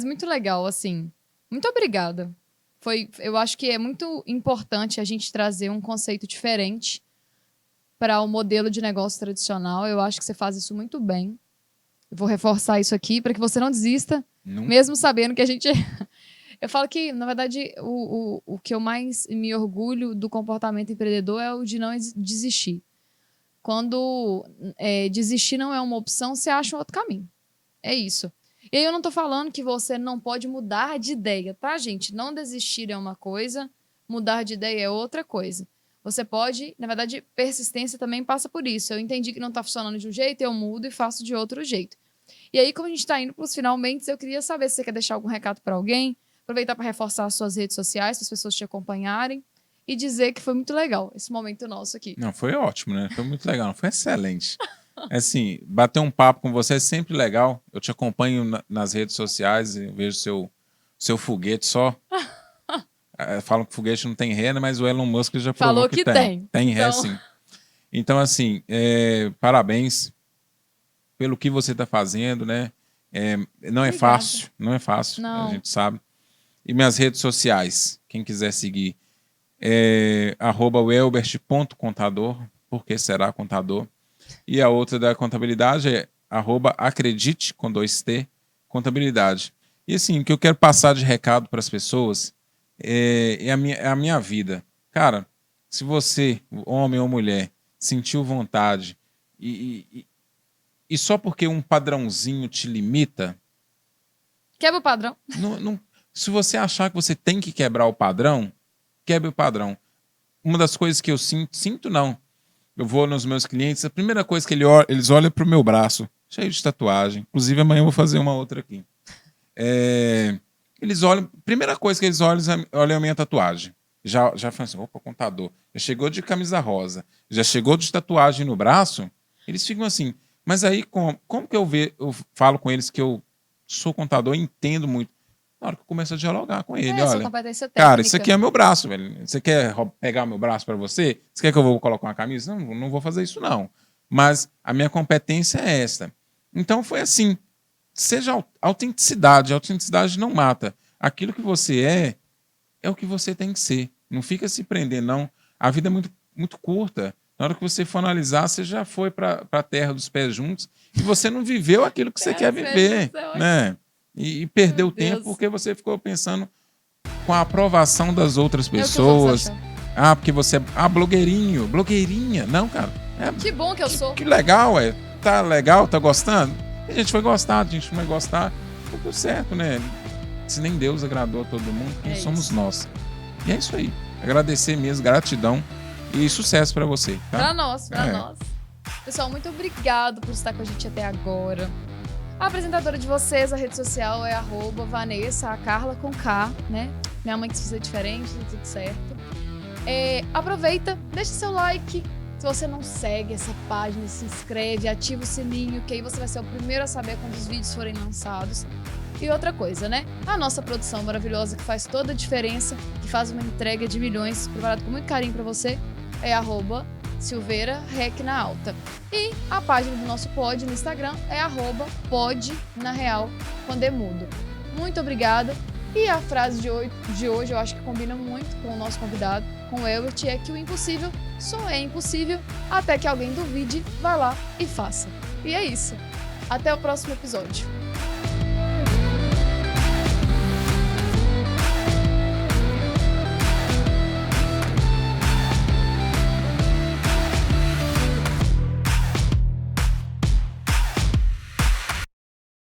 muito legal, assim. Muito obrigada. Eu acho que é muito importante a gente trazer um conceito diferente para o modelo de negócio tradicional. Eu acho que você faz isso muito bem. Eu vou reforçar isso aqui para que você não desista, Nunca. mesmo sabendo que a gente... Eu falo que, na verdade, o que eu mais me orgulho do comportamento empreendedor é o de não desistir. Quando desistir não é uma opção, você acha um outro caminho. É isso. E aí eu não tô falando que você não pode mudar de ideia, tá, gente? Não desistir é uma coisa, mudar de ideia é outra coisa. Você pode, na verdade, persistência também passa por isso. Eu entendi que não tá funcionando de um jeito, eu mudo e faço de outro jeito. E aí, como a gente tá indo pros finalmente, eu queria saber se você quer deixar algum recado para alguém, aproveitar para reforçar as suas redes sociais, para as pessoas te acompanharem e dizer que foi muito legal esse momento nosso aqui. Não, foi ótimo, né? Foi muito legal, foi excelente. Assim, bater um papo com você é sempre legal. Eu te acompanho nas redes sociais e vejo seu foguete só. Falam que foguete não tem ré, né? Mas o Elon Musk já provou Falou que tem. Tem ré, Então... sim. Então, assim, parabéns pelo que você está fazendo, né? Não é fácil, não é fácil, Não. a gente sabe. E minhas redes sociais, quem quiser seguir, @welbert.contador, porque será contador. E a outra da contabilidade é @acredite, com 2T, contabilidade. E assim, o que eu quero passar de recado para as pessoas é a minha vida. Cara, se você, homem ou mulher, sentiu vontade e só porque um padrãozinho te limita... Quebra o padrão. Se você achar que você tem que quebrar o padrão, quebre o padrão. Uma das coisas que eu sinto não. Eu vou nos meus clientes, a primeira coisa que eles olham para o meu braço, cheio de tatuagem. Inclusive, amanhã eu vou fazer uma outra aqui. Eles olham, primeira coisa que eles olham a minha tatuagem. Já falam assim, opa, contador. Já chegou de camisa rosa, já chegou de tatuagem no braço. Eles ficam assim, mas aí como que eu falo com eles que eu sou contador e entendo muito? Na hora que eu começo a dialogar com ele, olha, competência técnica. Cara, isso aqui é meu braço, velho. Você quer pegar meu braço para você? Você quer que eu vou colocar uma camisa? Não vou fazer isso, não. Mas a minha competência é essa. Então foi assim, seja autenticidade. A autenticidade não mata. Aquilo que você é o que você tem que ser. Não fica se prender, não. A vida é muito, muito curta. Na hora que você for analisar, você já foi para a terra dos pés juntos e você não viveu aquilo que você quer viver, né? E perdeu tempo porque você ficou pensando com a aprovação das outras pessoas. Porque você é blogueirinha. Não, cara. Que bom que eu sou. Que legal, tá legal, tá gostando? A gente vai gostar, a gente não vai gostar. Tudo certo, né? Se nem Deus agradou a todo mundo, quem somos nós? E é isso aí. Agradecer mesmo, gratidão e sucesso pra você. Tá? Pra nós. Pessoal, muito obrigado por estar com a gente até agora. A apresentadora de vocês, a rede social é @Vanessa, a Carla com K, né? Minha mãe quis fazer diferente, tudo certo. Aproveita, deixa seu like. Se você não segue essa página, se inscreve, ativa o sininho, que aí você vai ser o primeiro a saber quando os vídeos forem lançados. E outra coisa, né? A nossa produção maravilhosa que faz toda a diferença, que faz uma entrega de milhões, preparado com muito carinho pra você, é @Silveira Rec na Alta. E a página do nosso pod no Instagram é @podnareal com Demudo. Muito obrigada. E a frase de hoje eu acho que combina muito com o nosso convidado, com o Elbert, é que o impossível só é impossível até que alguém duvide, vá lá e faça. E é isso. Até o próximo episódio.